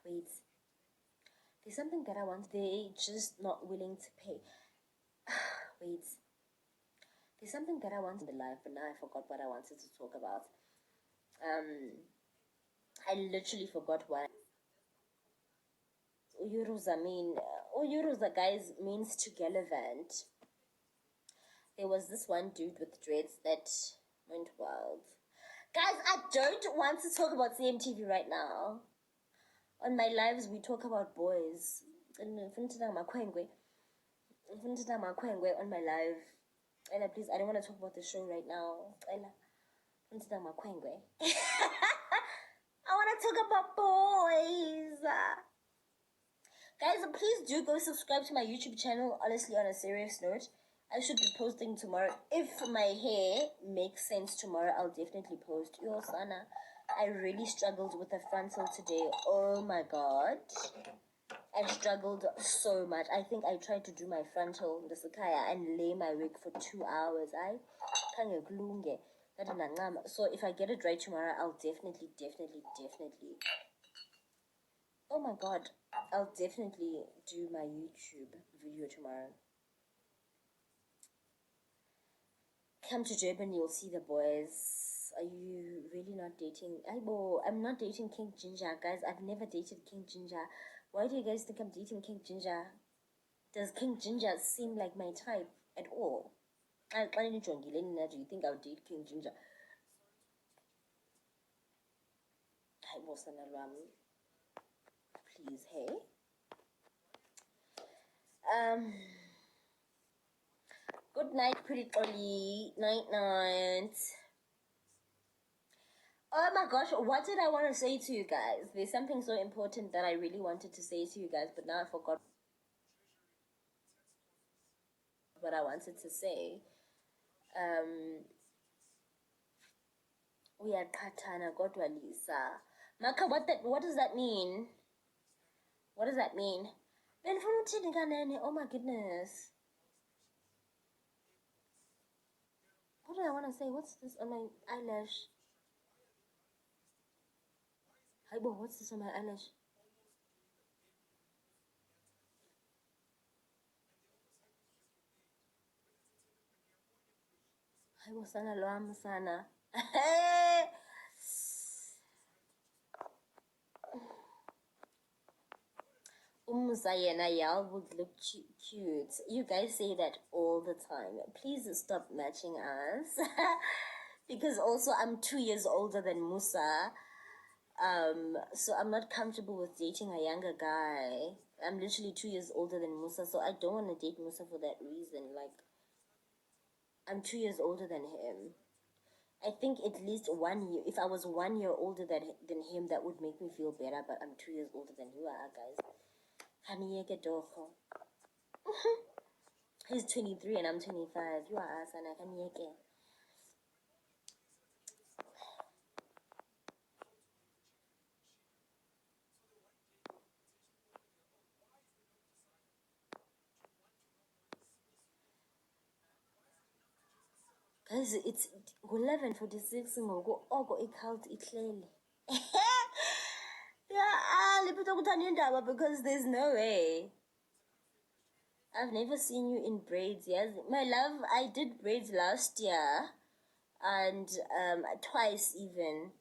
Speaker 1: Wait, there's something that I want. They just not willing to pay. Wait, there's something that I want in the life, but now I forgot what I wanted to talk about. I literally forgot what. Uyuruza mean. Uyuruza, guys, means to gallivant. There was this one dude with dreads that went wild. Guys, I don't want to talk about CMTV right now. On my lives, we talk about boys. On my live. Ella, please, I don't want to talk about the show right now. Ella, I want to talk about boys. Guys, please do go subscribe to my YouTube channel. Honestly, on a serious note, I should be posting tomorrow. If my hair makes sense tomorrow, I'll definitely post. Yo, Sana, I really struggled with the frontal today. Oh my god. I struggled so much. I think I tried to do my frontal in the Sakaya and lay my wig for 2 hours. So if I get it right tomorrow, I'll definitely. Oh my god, I'll definitely do my YouTube video tomorrow. Come to Durban, you'll see the boys. Are you really not dating? I'm not dating King Ginger, guys. I've never dated King Ginger. Why do you guys think I'm dating King Ginger? Does King Ginger seem like my type at all? Do you think I'll date King Ginger? Hayi bo sana lwami. Please, hey. Good night, pretty Oli. Night night. Oh my gosh, what did I want to say to you guys? There's something so important that I really wanted to say to you guys, but now I forgot what I wanted to say. Uyaqhathana kodwa Lisa. Maka, what does that mean? What does that mean? Benifuna uthini kanene? Oh my goodness. What do I want to say? What's this on my eyelash? Haibo, what's this on my eyelash? Haibo sana lwam sana. Yena, y'all would look cute. You guys say that all the time. Please stop matching us. Because also I'm 2 years older than Musa. So I'm not comfortable with dating a younger guy. I'm literally 2 years older than Musa, so I don't want to date Musa for that reason. Like, I'm 2 years older than him. I think at least 1 year. If I was 1 year older than him, that would make me feel better. But I'm 2 years older than you are, guys. Kaniyeke doko. He's 23 and I'm 25. You are asana kaniyeke. Guys, it's 11:46 ngoku oko i-cult ihleli. Yeah, liphetha ukuthanda indaba because there's no way. I've never seen you in braids. Yes, my love, I did braids last year and twice even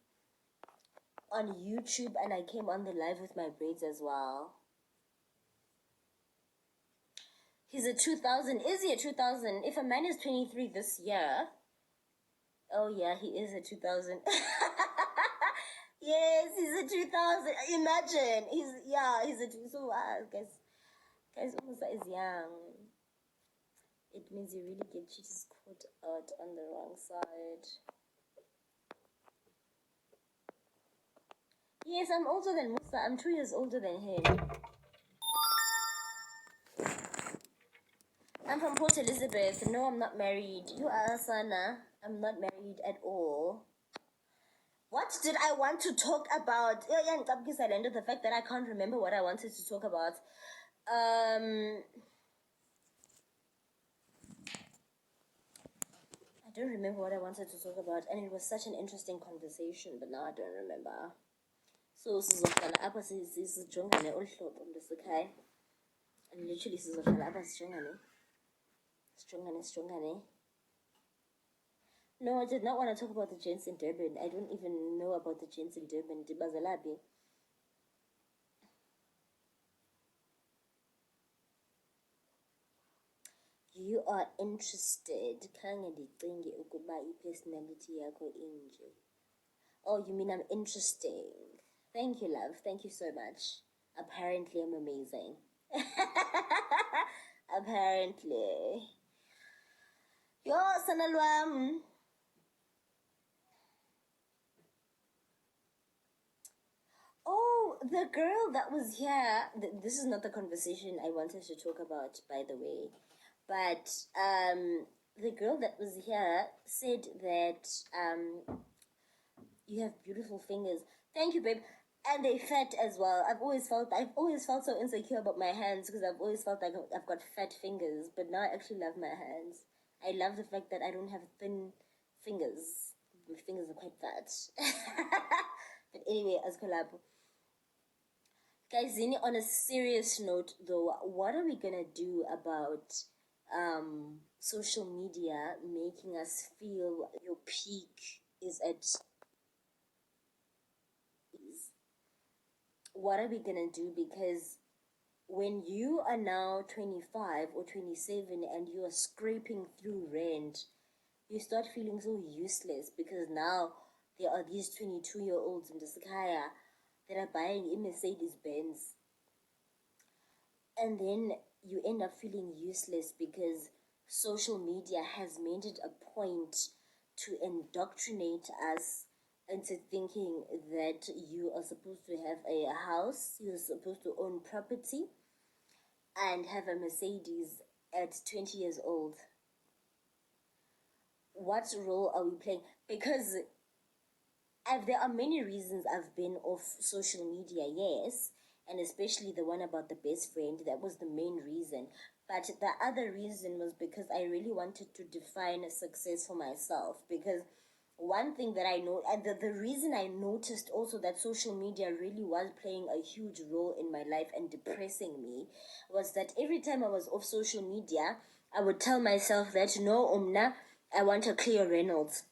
Speaker 1: on YouTube, and I came on the live with my braids as well. He's a 2000. Is he a 2000? If a man is 23 this year, oh yeah, he is a 2000. Yes, he's a 2000. Imagine, he's a 2000. So guys, Musa is young. It means you really get cheaters caught out on the wrong side. Yes, I'm older than Musa. I'm 2 years older than him. I'm from Port Elizabeth. No, I'm not married. You are Sana. I'm not married at all. What did I want to talk about? Yeah, because I ended the fact that I can't remember what I wanted to talk about. I don't remember what I wanted to talk about, and it was such an interesting conversation, but now I don't remember. So sizohlala apha sijongane olu hlobo mntasekhaya, and literally sizohlala apha sijongane. No, I did not want to talk about the gents in Durban. I don't even know about the gents in Durban. Dibazalabi. You are interested. Khange ndicinge ukuba i-personality yakho inje. Oh, you mean I'm interesting. Thank you, love. Thank you so much. Apparently, I'm amazing. Apparently. Yo, sanalwam. Oh, the girl that was here. This is not the conversation I wanted to talk about, by the way. But the girl that was here said that you have beautiful fingers. Thank you, babe. And they fat as well. I've always felt so insecure about my hands because I've always felt like I've got fat fingers. But now I actually love my hands. I love the fact that I don't have thin fingers. My fingers are quite fat. But anyway, as collab. Guys, on a serious note though, what are we gonna do about social media making us feel your peak is at... What are we gonna do? Because when you are now 25 or 27 and you are scraping through rent, you start feeling so useless because now there are these 22-year-olds in Diskaya that are buying a Mercedes Benz, and then you end up feeling useless because social media has made it a point to indoctrinate us into thinking that you are supposed to have a house, you're supposed to own property, and have a Mercedes at 20 years old. What role are we playing? Because there are many reasons I've been off social media, yes, and especially the one about the best friend. That was the main reason. But the other reason was because I really wanted to define success for myself. Because one thing that I know, and the reason I noticed also that social media really was playing a huge role in my life and depressing me, was that every time I was off social media, I would tell myself that no, Umna, I want a clear Reynolds.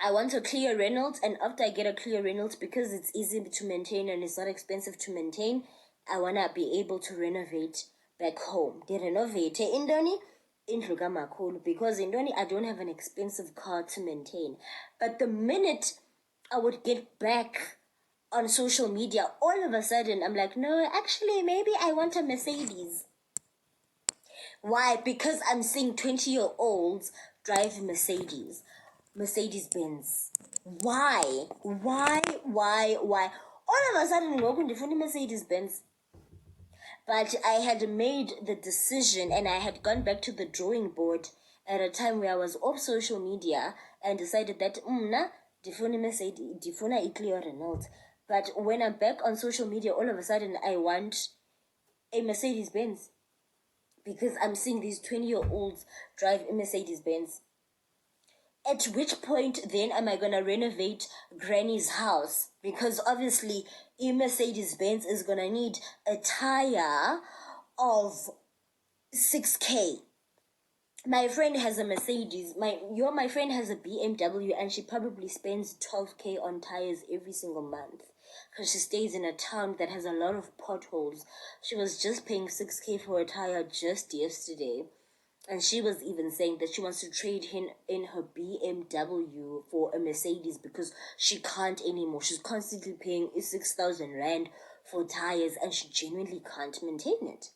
Speaker 1: I want a clear Reynolds, and after I get a clear Reynolds, because it's easy to maintain and it's not expensive to maintain, I want to be able to renovate back home. They renovate indoni indlu kamakhulu, because indoni I don't have an expensive car to maintain. But the minute I would get back on social media, all of a sudden I'm like, no, actually maybe I want a Mercedes. Why? Because I'm seeing 20-year-olds drive Mercedes Benz. Why? All of a sudden, ngoku ndifuna Mercedes Benz. But I had made the decision and I had gone back to the drawing board at a time where I was off social media and decided that ndifuna Mercedes, ndifuna i-Clio Renault. But when I'm back on social media, all of a sudden I want a Mercedes Benz because I'm seeing these 20-year-olds drive a Mercedes Benz. At which point then am I gonna renovate Granny's house? Because obviously a Mercedes Benz is gonna need a tire of 6K. My friend has a Mercedes. My friend has a BMW, and she probably spends 12K on tires every single month because she stays in a town that has a lot of potholes. She was just paying 6K for a tire just yesterday. And she was even saying that she wants to trade in her BMW for a Mercedes because she can't anymore. She's constantly paying 6,000 Rand for tires and she genuinely can't maintain it.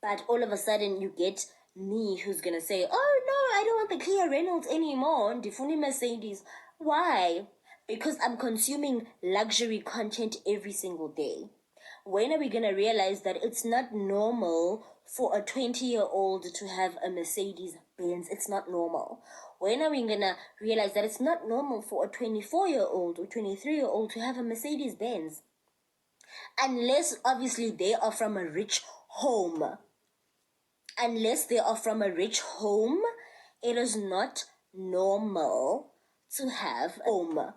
Speaker 1: But all of a sudden you get me who's going to say, oh no, I don't want the Clio Reynolds anymore. Ndifuna Mercedes. Why? Because I'm consuming luxury content every single day. When are we going to realize that it's not normal for a 20-year-old to have a Mercedes Benz? It's not normal. When are we going to realize that it's not normal for a 24-year-old or 23-year-old to have a Mercedes Benz? Unless, obviously, they are from a rich home. Unless they are from a rich home, it is not normal to have a home.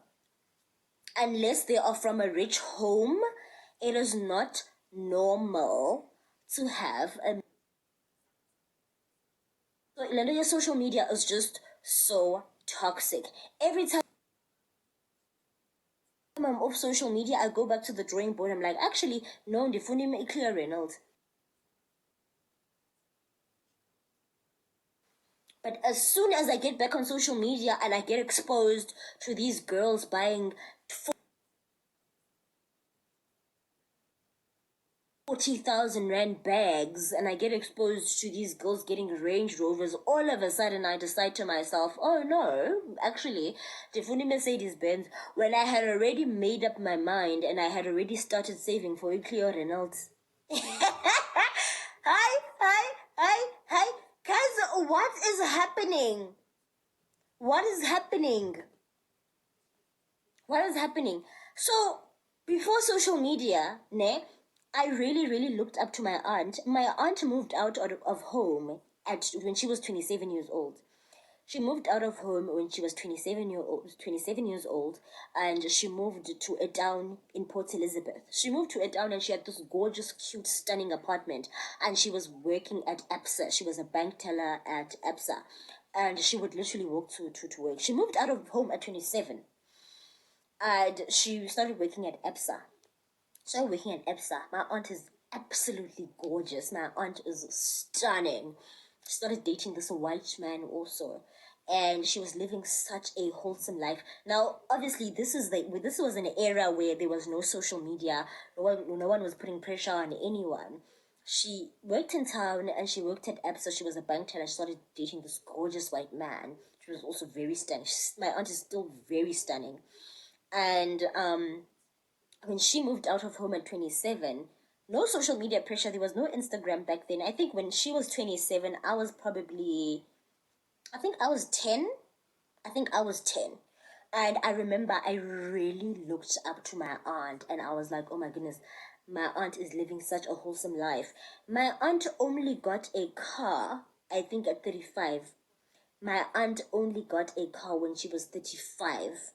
Speaker 1: Unless they are from a rich home, it is not normal to have a... So, your social media is just so toxic. Every time I'm off social media, I go back to the drawing board. I'm like, actually, no, ndifuna i-Clio Reynolds. But as soon as I get back on social media and I get exposed to these girls buying 40,000 Rand bags and I get exposed to these girls getting Range Rovers, all of a sudden I decide to myself, oh no, actually, ndifuna Mercedes Benz, when I had already made up my mind and I had already started saving for a Clio Reynolds. Hi. Guys, what is happening? What is happening? What is happening? So, before social media, I really looked up to my aunt. My aunt moved out of home when she was 27 years old. She moved out of home when she was 27 years old, and she moved to a town in Port Elizabeth. She moved to a town and she had this gorgeous, cute, stunning apartment, and she was working at ABSA. She was a bank teller at ABSA, and she would literally walk to work. She moved out of home at 27, and she started working at ABSA. Started working at ABSA. My aunt is absolutely gorgeous. My aunt is stunning. She started dating this white man also. and she was living such a wholesome life. Now, obviously, this was an era where there was no social media. No one was putting pressure on anyone. She worked in town and she worked at Absa. She was a bank teller. She started dating this gorgeous white man. She was also very stunning. My aunt is still very stunning. And when she moved out of home at 27, no social media pressure. There was no Instagram back then. I think when she was 27, I think I was 10. I think I was 10. And I remember I really looked up to my aunt and I was like, oh my goodness, my aunt is living such a wholesome life. My aunt only got a car, I think at 35. My aunt only got a car when she was 35.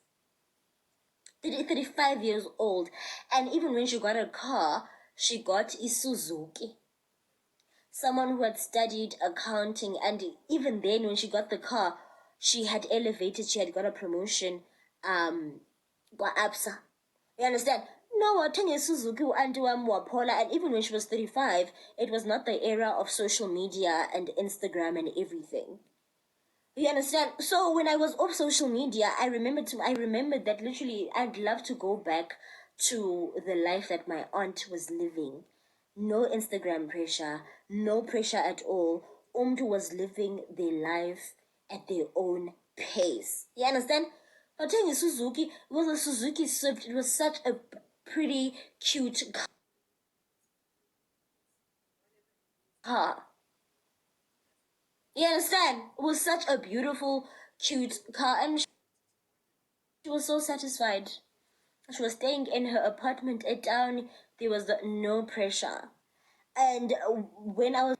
Speaker 1: 35 years old. And even when she got a car, she got a Suzuki. Someone who had studied accounting, and even then when she got the car, she had elevated, she had got a promotion, got absa. You understand? No, I think Suzuki and and even when she was 35, it was not the era of social media and Instagram and everything. You understand? So when I was off social media, I remembered that literally I'd love to go back to the life that my aunt was living. No Instagram pressure, no pressure at all. Umtu was living their life at their own pace. You understand? I'll tell you, Suzuki, it was a Suzuki Swift. It was such a pretty, cute car. You understand? It was such a beautiful, cute car, and she was so satisfied. She was staying in her apartment at town. There was no pressure. And when I was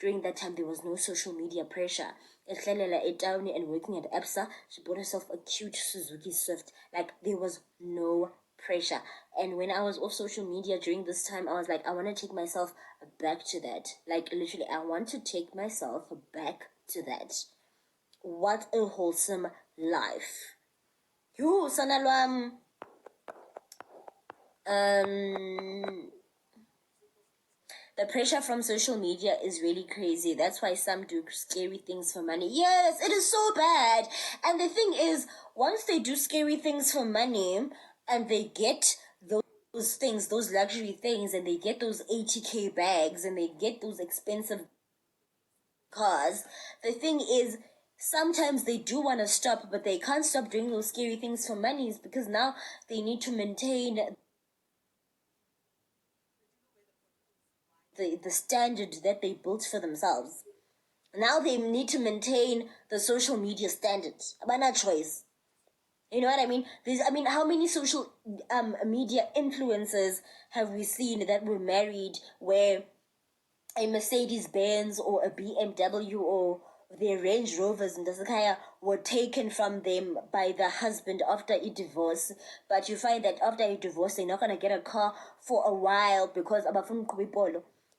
Speaker 1: during that time, there was no social media pressure. Ehlalela etawuni and working at Absa, she bought herself a cute Suzuki Swift. Like, there was no pressure. And when I was off social media during this time, I was like, I want to take myself back to that. Like, literally, I want to take myself back to that. What a wholesome life. You, Sanalwam. The pressure from social media is really crazy. That's why some do scary things for money. Yes, it is so bad. And the thing is, once they do scary things for money and they get those things, those luxury things, and they get those 80K bags and they get those expensive cars, the thing is, sometimes they do want to stop, but they can't stop doing those scary things for money because now they need to maintain the standard that they built for themselves. Now they need to maintain the social media standards. But not choice. You know what I mean? How many social media influencers have we seen that were married where a Mercedes Benz or a BMW or their Range Rovers and the were taken from them by the husband after a divorce, but you find that after a divorce they're not gonna get a car for a while because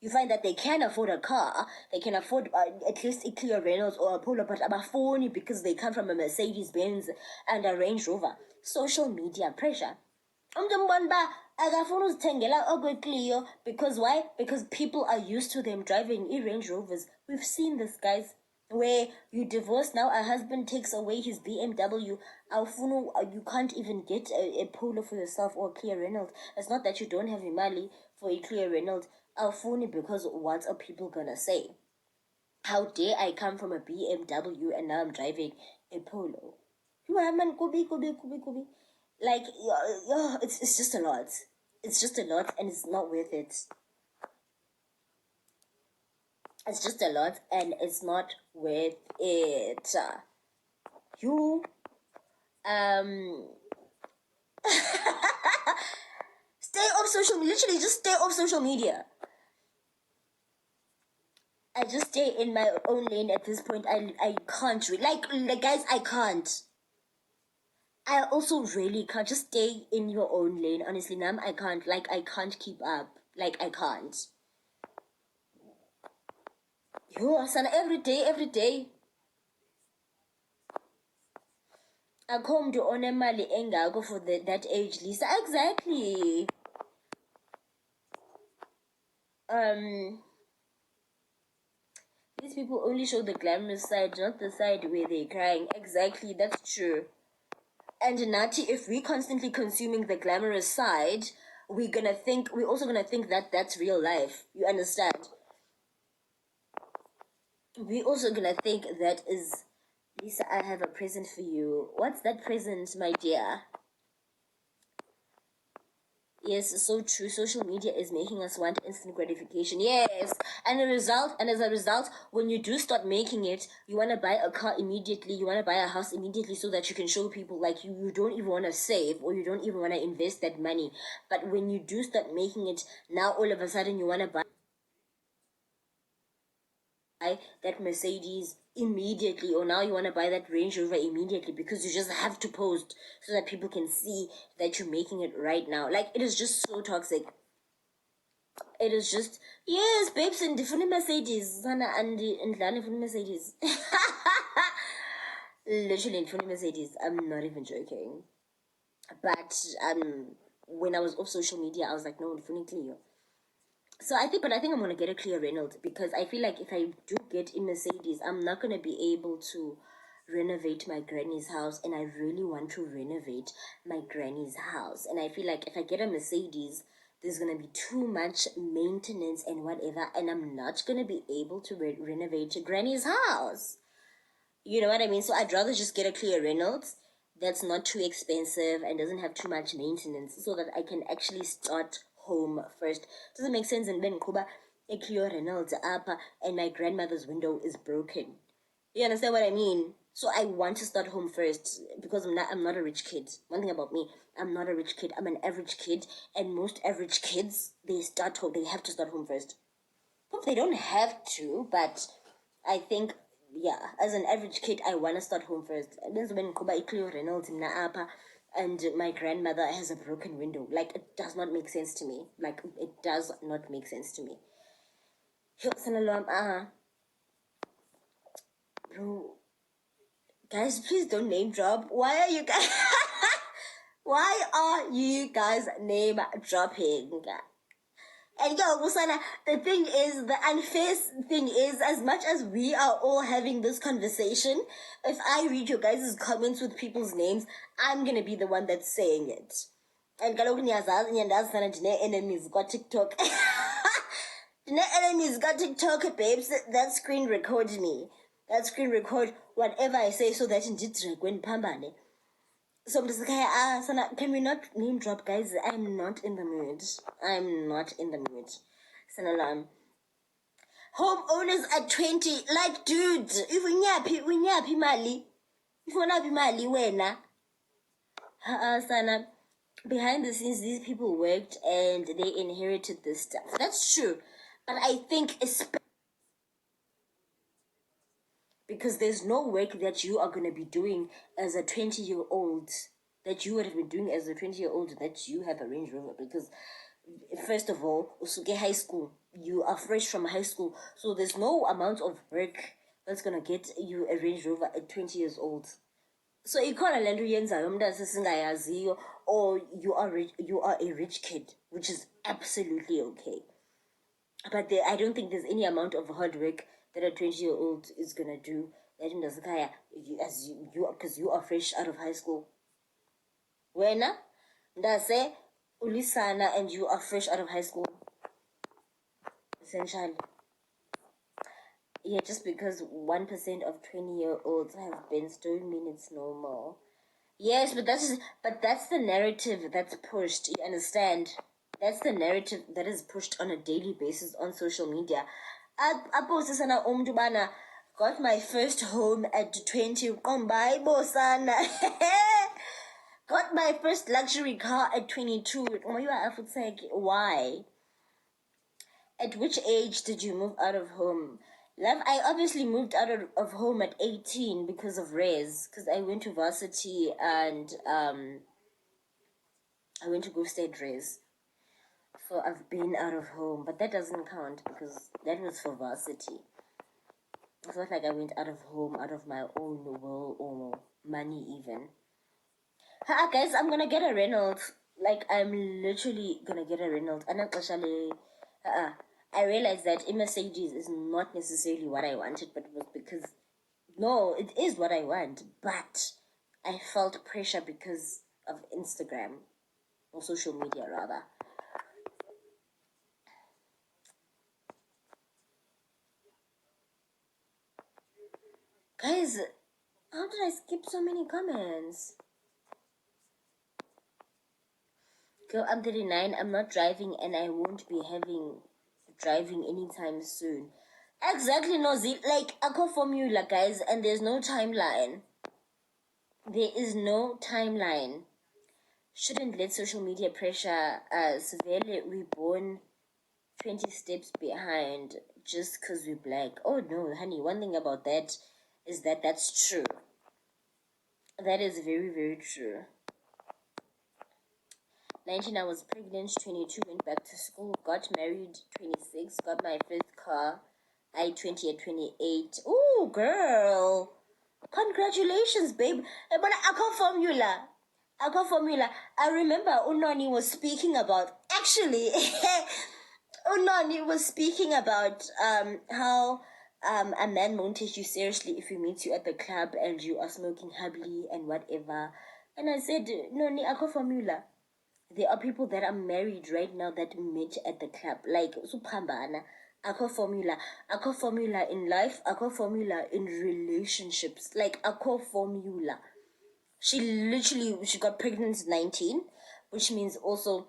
Speaker 1: you find that they can afford a car, they can afford at least a Clear Reynolds or a Polo, but abafoni because they come from a Mercedes Benz and a Range Rover. Social media pressure. Akafuna uzithengela okwe-Clio because why? Because people are used to them driving Range Rovers. We've seen this, guys, where you divorce now, a husband takes away his BMW. You can't even get a Polo for yourself or a Clear Reynolds. It's not that you don't have money for a Clear Reynolds. Awufuni because what are people gonna say? How dare I come from a BMW and now I'm driving a Polo? Man, kubi. Like, it's just a lot. It's just a lot and it's not worth it. It's just a lot and it's not worth it. You, stay off social media. Literally, just stay off social media. I just stay in my own lane at this point. I can't like guys, I can't. I also really can't. Just stay in your own lane. Honestly, Nam, I can't. Like, I can't keep up. Like, I can't. Yo, Sana, every day. akho mntu onemali engako for that age, Lisa. Exactly. These people only show the glamorous side, not the side where they're crying. Exactly, that's true. And Nati, if we're constantly consuming the glamorous side, we're also gonna think that that's real life. You understand? We're also gonna think that is, Lisa, I have a present for you. What's that present, my dear? Yes, so true. Social media is making us want instant gratification. Yes, and as a result, when you do start making it, you want to buy a car immediately. You want to buy a house immediately, so that you can show people like you don't even want to save, or you don't even want to invest that money. But when you do start making it, now all of a sudden you want to buy that Mercedes immediately, or now you want to buy that Range Rover immediately, because you just have to post so that people can see that you're making it right now. Like, it is just so toxic. It is just, yes, babes, and different Mercedes. Sana and different Mercedes. Literally different Mercedes. I'm not even joking. But when I was off social media, I was like, no, different Clio. So I think I'm gonna get a Clio Reynolds, because I feel like if I do get a Mercedes, I'm not gonna be able to renovate my granny's house, and I really want to renovate my granny's house. And I feel like if I get a Mercedes, there's gonna be too much maintenance and whatever, and I'm not gonna be able to renovate granny's house. You know what I mean? So I'd rather just get a Clio Reynolds that's not too expensive and doesn't have too much maintenance, so that I can actually start home first. Does it make sense? And then Kuba a Clio Reynolds up, and my grandmother's window is broken. You understand what I mean? So I want to start home first, because I'm not a rich kid. One thing about me, I'm not a rich kid. I'm an average kid, and most average kids, they have to start home first. Hope they don't have to, but I think, yeah, as an average kid, I want to start home first. And then when Kuba Clio Reynolds in Naapa, and my grandmother has a broken window. Like, it does not make sense to me. Like, it does not make sense to me. Bro, guys, please don't name drop. Why are you guys why are you guys name dropping? And yo, Musana, the unfair thing is, as much as we are all having this conversation, if I read your guys' comments with people's names, I'm gonna be the one that's saying it. And kaloku niyazazi nyandazi ndine enemies got TikTok. Ndine enemies got TikTok, babes. That screen record me. That screen record whatever I say, so that ndidrekwe ndiphambane. So Sana, can we not name drop, guys? I'm not in the mood. I'm not in the mood. Sana, homeowners at 20, like, dude, if unyapi mali, if unapi mali wena. Sana, behind the scenes, these people worked and they inherited this stuff. That's true, but I think because there's no work that you are going to be doing as a 20-year-old that you would have been doing as a 20-year-old that you have a Range Rover. Because first of all, usuke high school, you are fresh from high school, so there's no amount of work that's going to get you a Range Rover at 20 years old. So ikhona lento uyenzayo umuntu asesingayaziyo, or you are a rich kid, which is absolutely okay. But I don't think there's any amount of hard work that a 20-year-old is gonna do that in Zakaya, because you are fresh out of high school. Wena, ndase ulisana, and you are fresh out of high school. Essentially. Yeah, just because 1% of 20-year-olds have been don't mean it's normal. Yes, but that's the narrative that's pushed. You understand? That's the narrative that is pushed on a daily basis on social media. Aposte sana umntu bana got my first home at 20. Bye, bosana. Got my first luxury car at 22. Why? At which age did you move out of home? Love, I obviously moved out of home at 18 because of res, because I went to varsity, and I went to go stay at res. So I've been out of home, but that doesn't count because that was for varsity. It's not like I went out of home, out of my own will or money even. Guys, I'm gonna get a Reynolds. Like, I'm literally gonna get a Reynolds. And I realized that a Mercedes is not necessarily what I wanted, but it was because, no, it is what I want, but I felt pressure because of Instagram, or social media rather. Guys, how did I skip so many comments? Girl, I'm 39, I'm not driving, and I won't be driving anytime soon. Exactly, Nozi. Like, a formula, guys, and there's no timeline. There is no timeline. Shouldn't let social media pressure us. We're born 20 steps behind just because we're black. Oh no, honey, one thing about that is that that's true. That is very, very true. 19, I was pregnant. 22, went back to school. Got married. 26, got my first car. I 20 at 28. Ooh, girl. Congratulations, babe. But I got formula. I remember Unani was speaking about, actually, Unani was speaking about how a man won't take you seriously if he meets you at the club and you are smoking happily and whatever. And I said, Noni, I got formula. There are people that are married right now that met at the club. Like, supambana. Akho formula in life, akho formula in relationships. Like, akho formula. She got pregnant at 19, which means also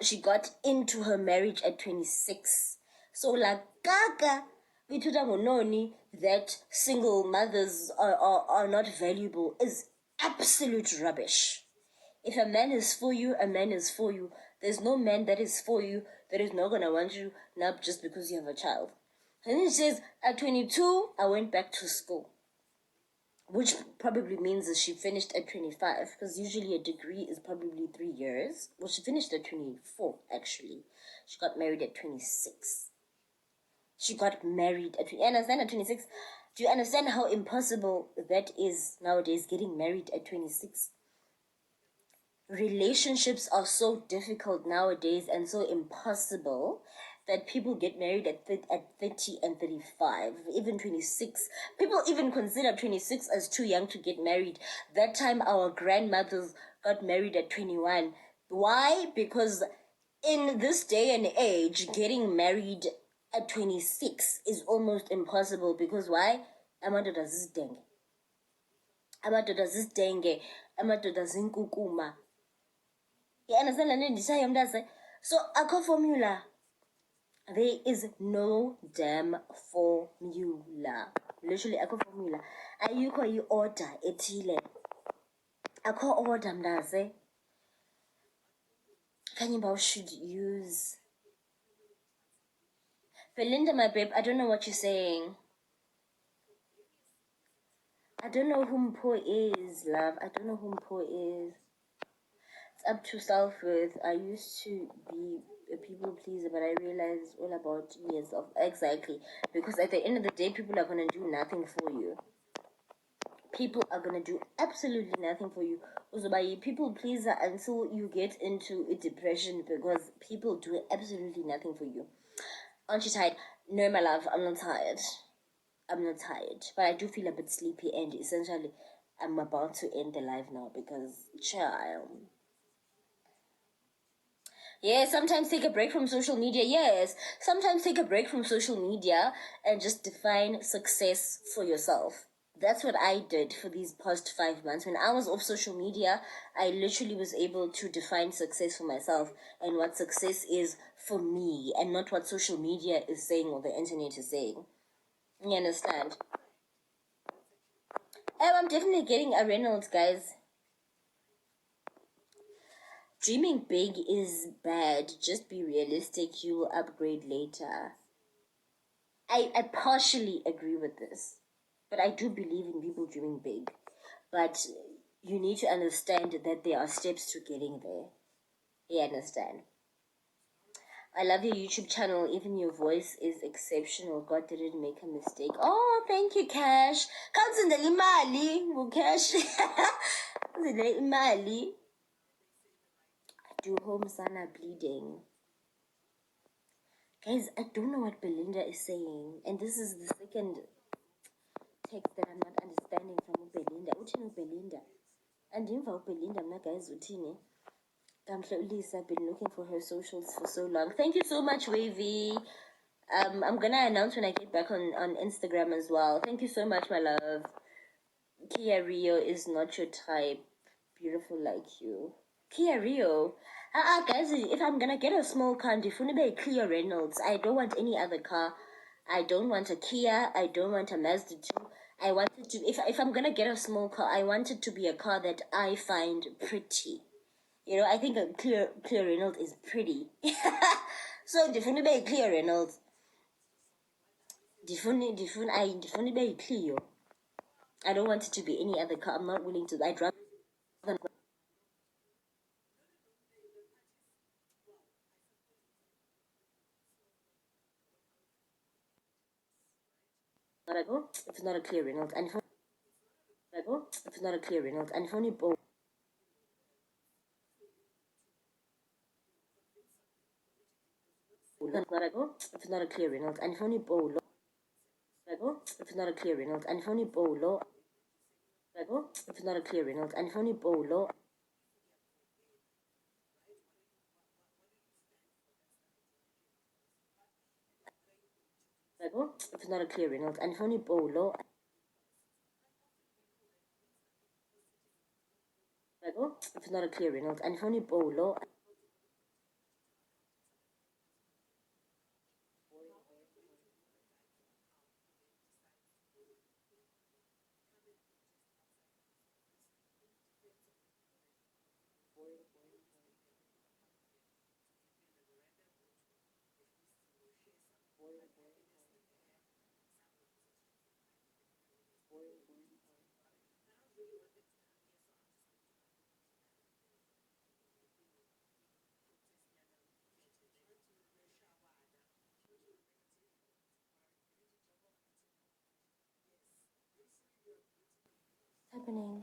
Speaker 1: she got into her marriage at 26. So like gaga vithuta ngononi that single mothers are not valuable is absolute rubbish. If a man is for you, a man is for you. There's no man that is for you that is not gonna want you not just because you have a child. And he says, at 22, I went back to school. Which probably means that she finished at 25, because usually a degree is probably 3 years. Well, she finished at 24, actually. She got married at 26. She got married at... You understand at 26? Do you understand how impossible that is nowadays, getting married at 26? Relationships are so difficult nowadays and so impossible that people get married at 30 and 35, even 26. People even consider 26 as too young to get married. That time our grandmothers got married at 21. Why? Because in this day and age, getting married at 26 is almost impossible. Because why? Amadoda zizidenge. Amadoda zinkukuma. You understand? So, akho formula. There is no damn formula. Literally, akho formula. Ayukho i-order ethile. Akho order mnaze. Kanyimba should use. Belinda, my babe, I don't know what you're saying. I don't know who Mpo is, love. I don't know who Mpo is. It's up to self-worth. I used to be a people pleaser, but I realized all about years of exactly, because at the end of the day, people are gonna do nothing for you. People are gonna do absolutely nothing for you. Also, by people pleaser until you get into a depression because people do absolutely nothing for you. Aren't you tired? No, my love, I'm not tired. I'm not tired, but I do feel a bit sleepy, and essentially, I'm about to end the live now because, child. Yeah, sometimes take a break from social media. Yes, sometimes take a break from social media and just define success for yourself. That's what I did for these past 5 months. When I was off social media, I literally was able to define success for myself and what success is for me, and not what social media is saying or the internet is saying. You understand? Oh, I'm definitely getting a Reynolds, guys. Dreaming big is bad. Just be realistic. You will upgrade later. I partially agree with this. But I do believe in people dreaming big. But you need to understand that there are steps to getting there. You understand? I love your YouTube channel. Even your voice is exceptional. God didn't make a mistake. Oh, thank you, Cash. Cash. Uzile imali. I do home sana bleeding. Guys, I don't know what Belinda is saying, and this is the second text that I'm not understanding from Belinda. Uthini Belinda? Andimva Belinda mna guys uthini? Lisa, I've been looking for her socials for so long. Thank you so much, Wavy. I'm gonna announce when I get back on Instagram as well. Thank you so much, my love. Kia Rio is not your type. Beautiful like you. Kia Rio. Guys, if I'm gonna get a small car, ndifuna ibe Clio Reynolds. I don't want any other car. I don't want a Kia. I don't want a Mazda 2. I want it to, if I'm gonna get a small car, I want it to be a car that I find pretty. You know, I think a Clio Reynolds is pretty. So ndifuna ibe Clio Reynolds. Ndifuna ibe Clio. I don't want it to be any other car. I'm not willing to. I'd rather. If it's not a Clio Reynolds, and if it's not a Clio Reynolds, and if only both. If it's not a Clio Reynolds, and if only Bolo. If it's not a Clio Reynolds, and if only Bolo. If it's not a Clio Reynolds, and if only Bolo. If it's not a Clio Reynolds, and if only Bolo. If it's not a Clio Reynolds, and if only Bolo. What's happening?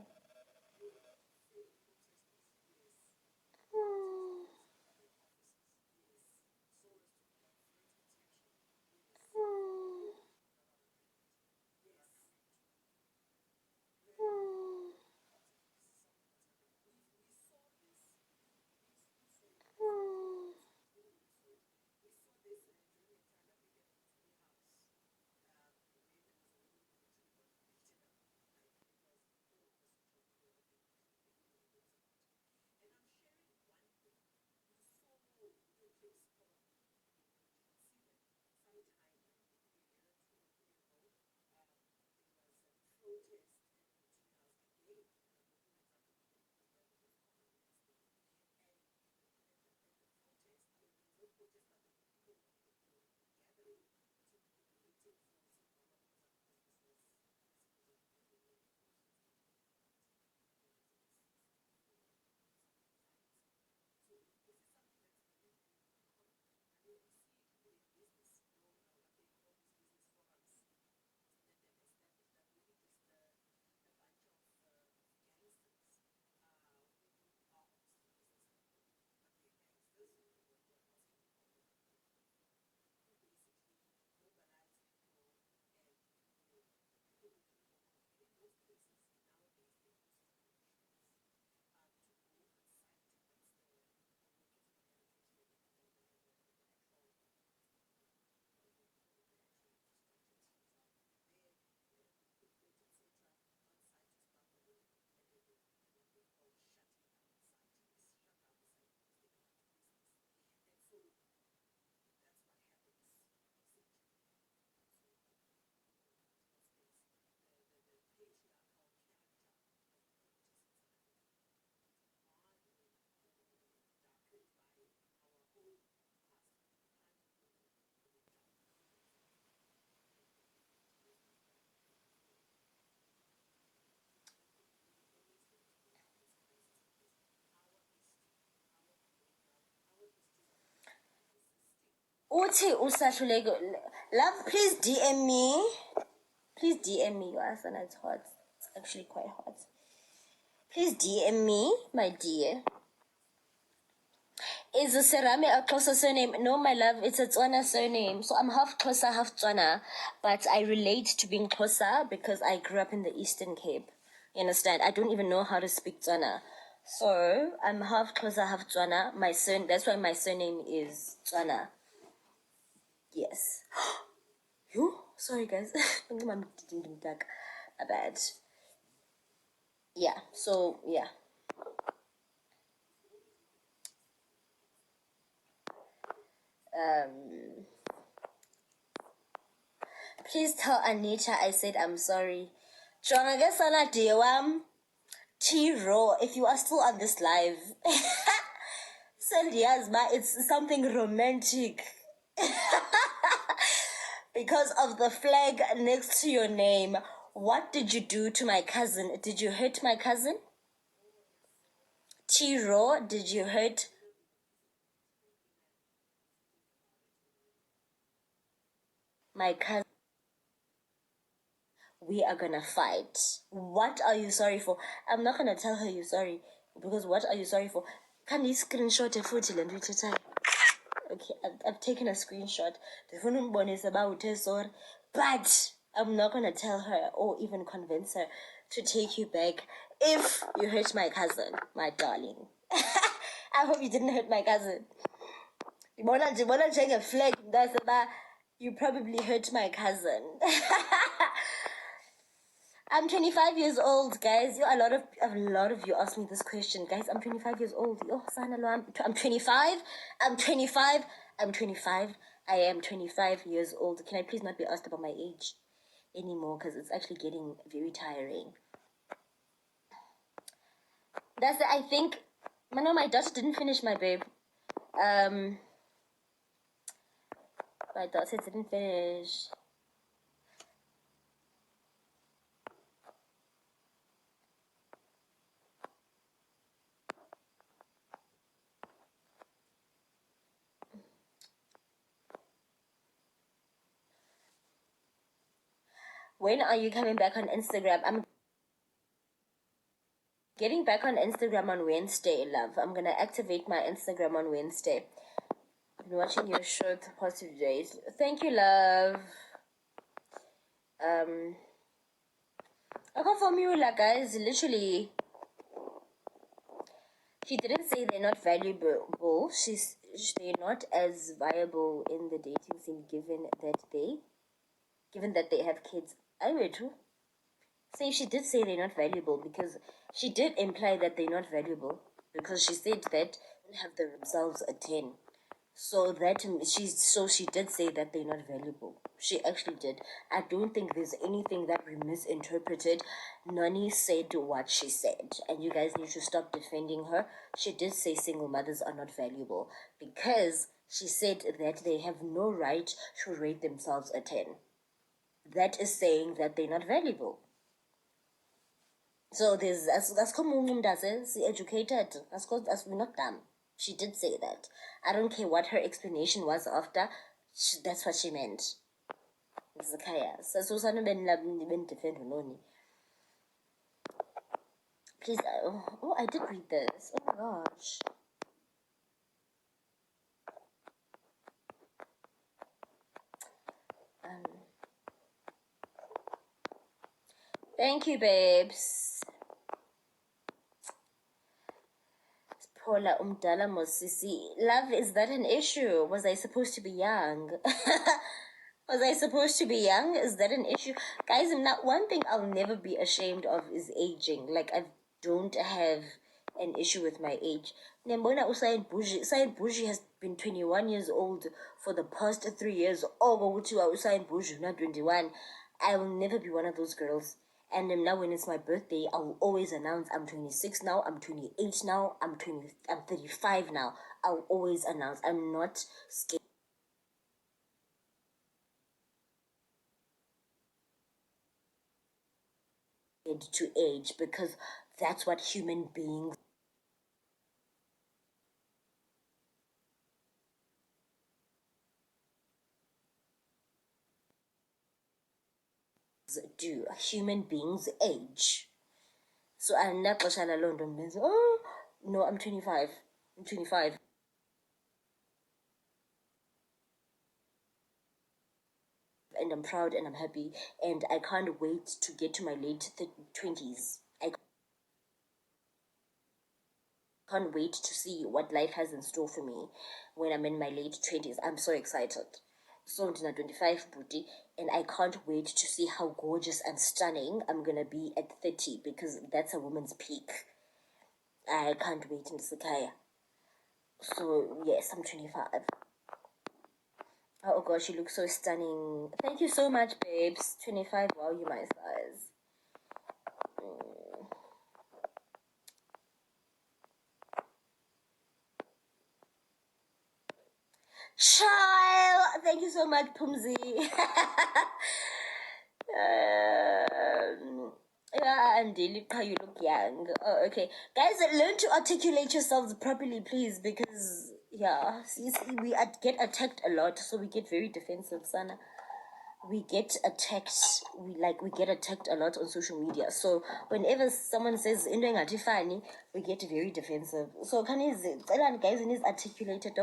Speaker 1: Uthi usahluleke. Love, please DM me. Please DM me. Your answer is hot. It's actually quite hot. Please DM me, my dear. Is a Serame a Xhosa surname? No, my love, it's a Tswana surname. So I'm half Xhosa, half Tswana, but I relate to being Xhosa because I grew up in the Eastern Cape. You understand? I don't even know how to speak Tswana. So I'm half Xhosa, half Tswana. That's why my surname is Tswana. Yes. You? Sorry, guys. My bad. Yeah. So yeah. Please tell Anita I said I'm sorry. Jonga ke sana dear T-Raw, if you are still on this live, send Yazma, it's something romantic. Because of the flag next to your name. What did you do to my cousin? Did you hurt my cousin? T-Raw, did you hurt my cousin? We are gonna fight. What are you sorry for? I'm not gonna tell her you're sorry, because what are you sorry for? Can you screenshot a photo and reach it? Okay, I've taken a screenshot. The phone one is about her sorry, but I'm not gonna tell her or even convince her to take you back if you hurt my cousin, my darling. I hope you didn't hurt my cousin. You wanna check a flag? That's about you probably hurt my cousin. I'm 25 years old, guys. A lot of you asked me this question, guys. I'm 25 years old. Oh, I'm 25. I'm 25. I'm 25. I am 25 years old. Can I please not be asked about my age anymore? Because it's actually getting very tiring. I think. No, my daughter didn't finish, my babe. My daughter didn't finish. When are you coming back on Instagram? I'm getting back on Instagram on Wednesday, love. I'm gonna activate my Instagram on Wednesday. I've been watching your show the past few days. Thank you, love. I got formula, guys. Literally, she didn't say they're not valuable. They're not as viable in the dating scene, given that they have kids. I would too. Say she did say they're not valuable because she did imply that they're not valuable because she said that they have themselves a 10. So she did say that they're not valuable. She actually did. I don't think there's anything that we misinterpreted. Nani said what she said, and you guys need to stop defending her. She did say single mothers are not valuable because she said that they have no right to rate themselves a 10. That is saying that they're not valuable. So that's come does educated. That's we're not dumb. She did say that. I don't care what her explanation was after. That's what she meant. Zakaya. So defend Noni. Please. Oh, I did read this. Oh my gosh. Thank you, babes. Paula Umdala Mosisi. Love, is that an issue? Was I supposed to be young? Was I supposed to be young? Is that an issue? Guys, one thing I'll never be ashamed of is aging. Like, I don't have an issue with my age. Nembona Usain Buji has been 21 years old for the past 3 years. Oh, but Usain Buji, not 21. I will never be one of those girls. And then now when it's my birthday, I will always announce I'm 26 now, I'm 28 now, I'm 35 now. I'll always announce. I'm not scared to age because that's what human beings do. Human beings age. So andinaxesha laloo nto mbenza, oh no, I'm 25. I'm 25. And I'm proud and I'm happy and I can't wait to get to my late 20s. I can't wait to see what life has in store for me when I'm in my late 20s. I'm so excited. So I'm 25 booty, and I can't wait to see how gorgeous and stunning I'm gonna be at 30 because that's a woman's peak. I can't wait in Sakaya. So yes, I'm 25. Oh gosh, you look so stunning. Thank you so much, babes. 25, wow, you're my size. Child, thank you so much, Pumzi. Yeah, and look how you look young. Oh, okay, guys, learn to articulate yourselves properly, please, because yeah, see, we get attacked a lot, so we get very defensive, Sana. We get attacked. We get attacked a lot on social media. So whenever someone says into engathi funny, we get very defensive. So can you guys articulated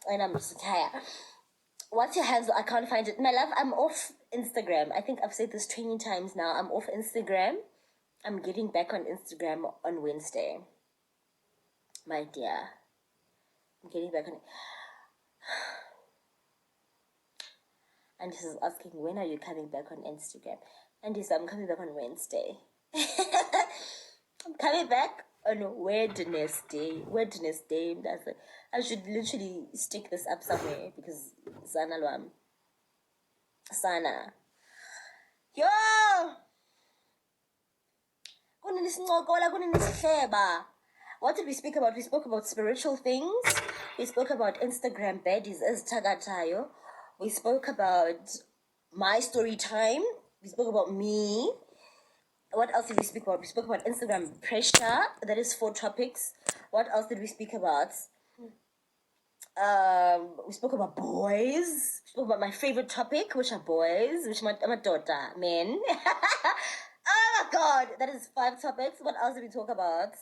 Speaker 1: and I'm just tired. What's your handle? I can't find it. My love, I'm off Instagram. I think I've said this 20 times now. I'm off Instagram. I'm getting back on Instagram on Wednesday. My dear. I'm getting back on it. And this is asking, when are you coming back on Instagram? And he said, I'm coming back on Wednesday. I'm coming back on Wednesday. Wednesday. That's it. I should literally stick this up somewhere because Sana Luam. Sana. Yo! What did we speak about? We spoke about spiritual things. We spoke about Instagram baddies as Tagatayo. We spoke about my story time. We spoke about me. What else did we speak about? We spoke about Instagram pressure. That is 4 topics. What else did we speak about? We spoke about boys. We spoke about my favorite topic, which are boys, which I'm a daughter, men. Oh my god, that is 5 topics. What else did we talk about?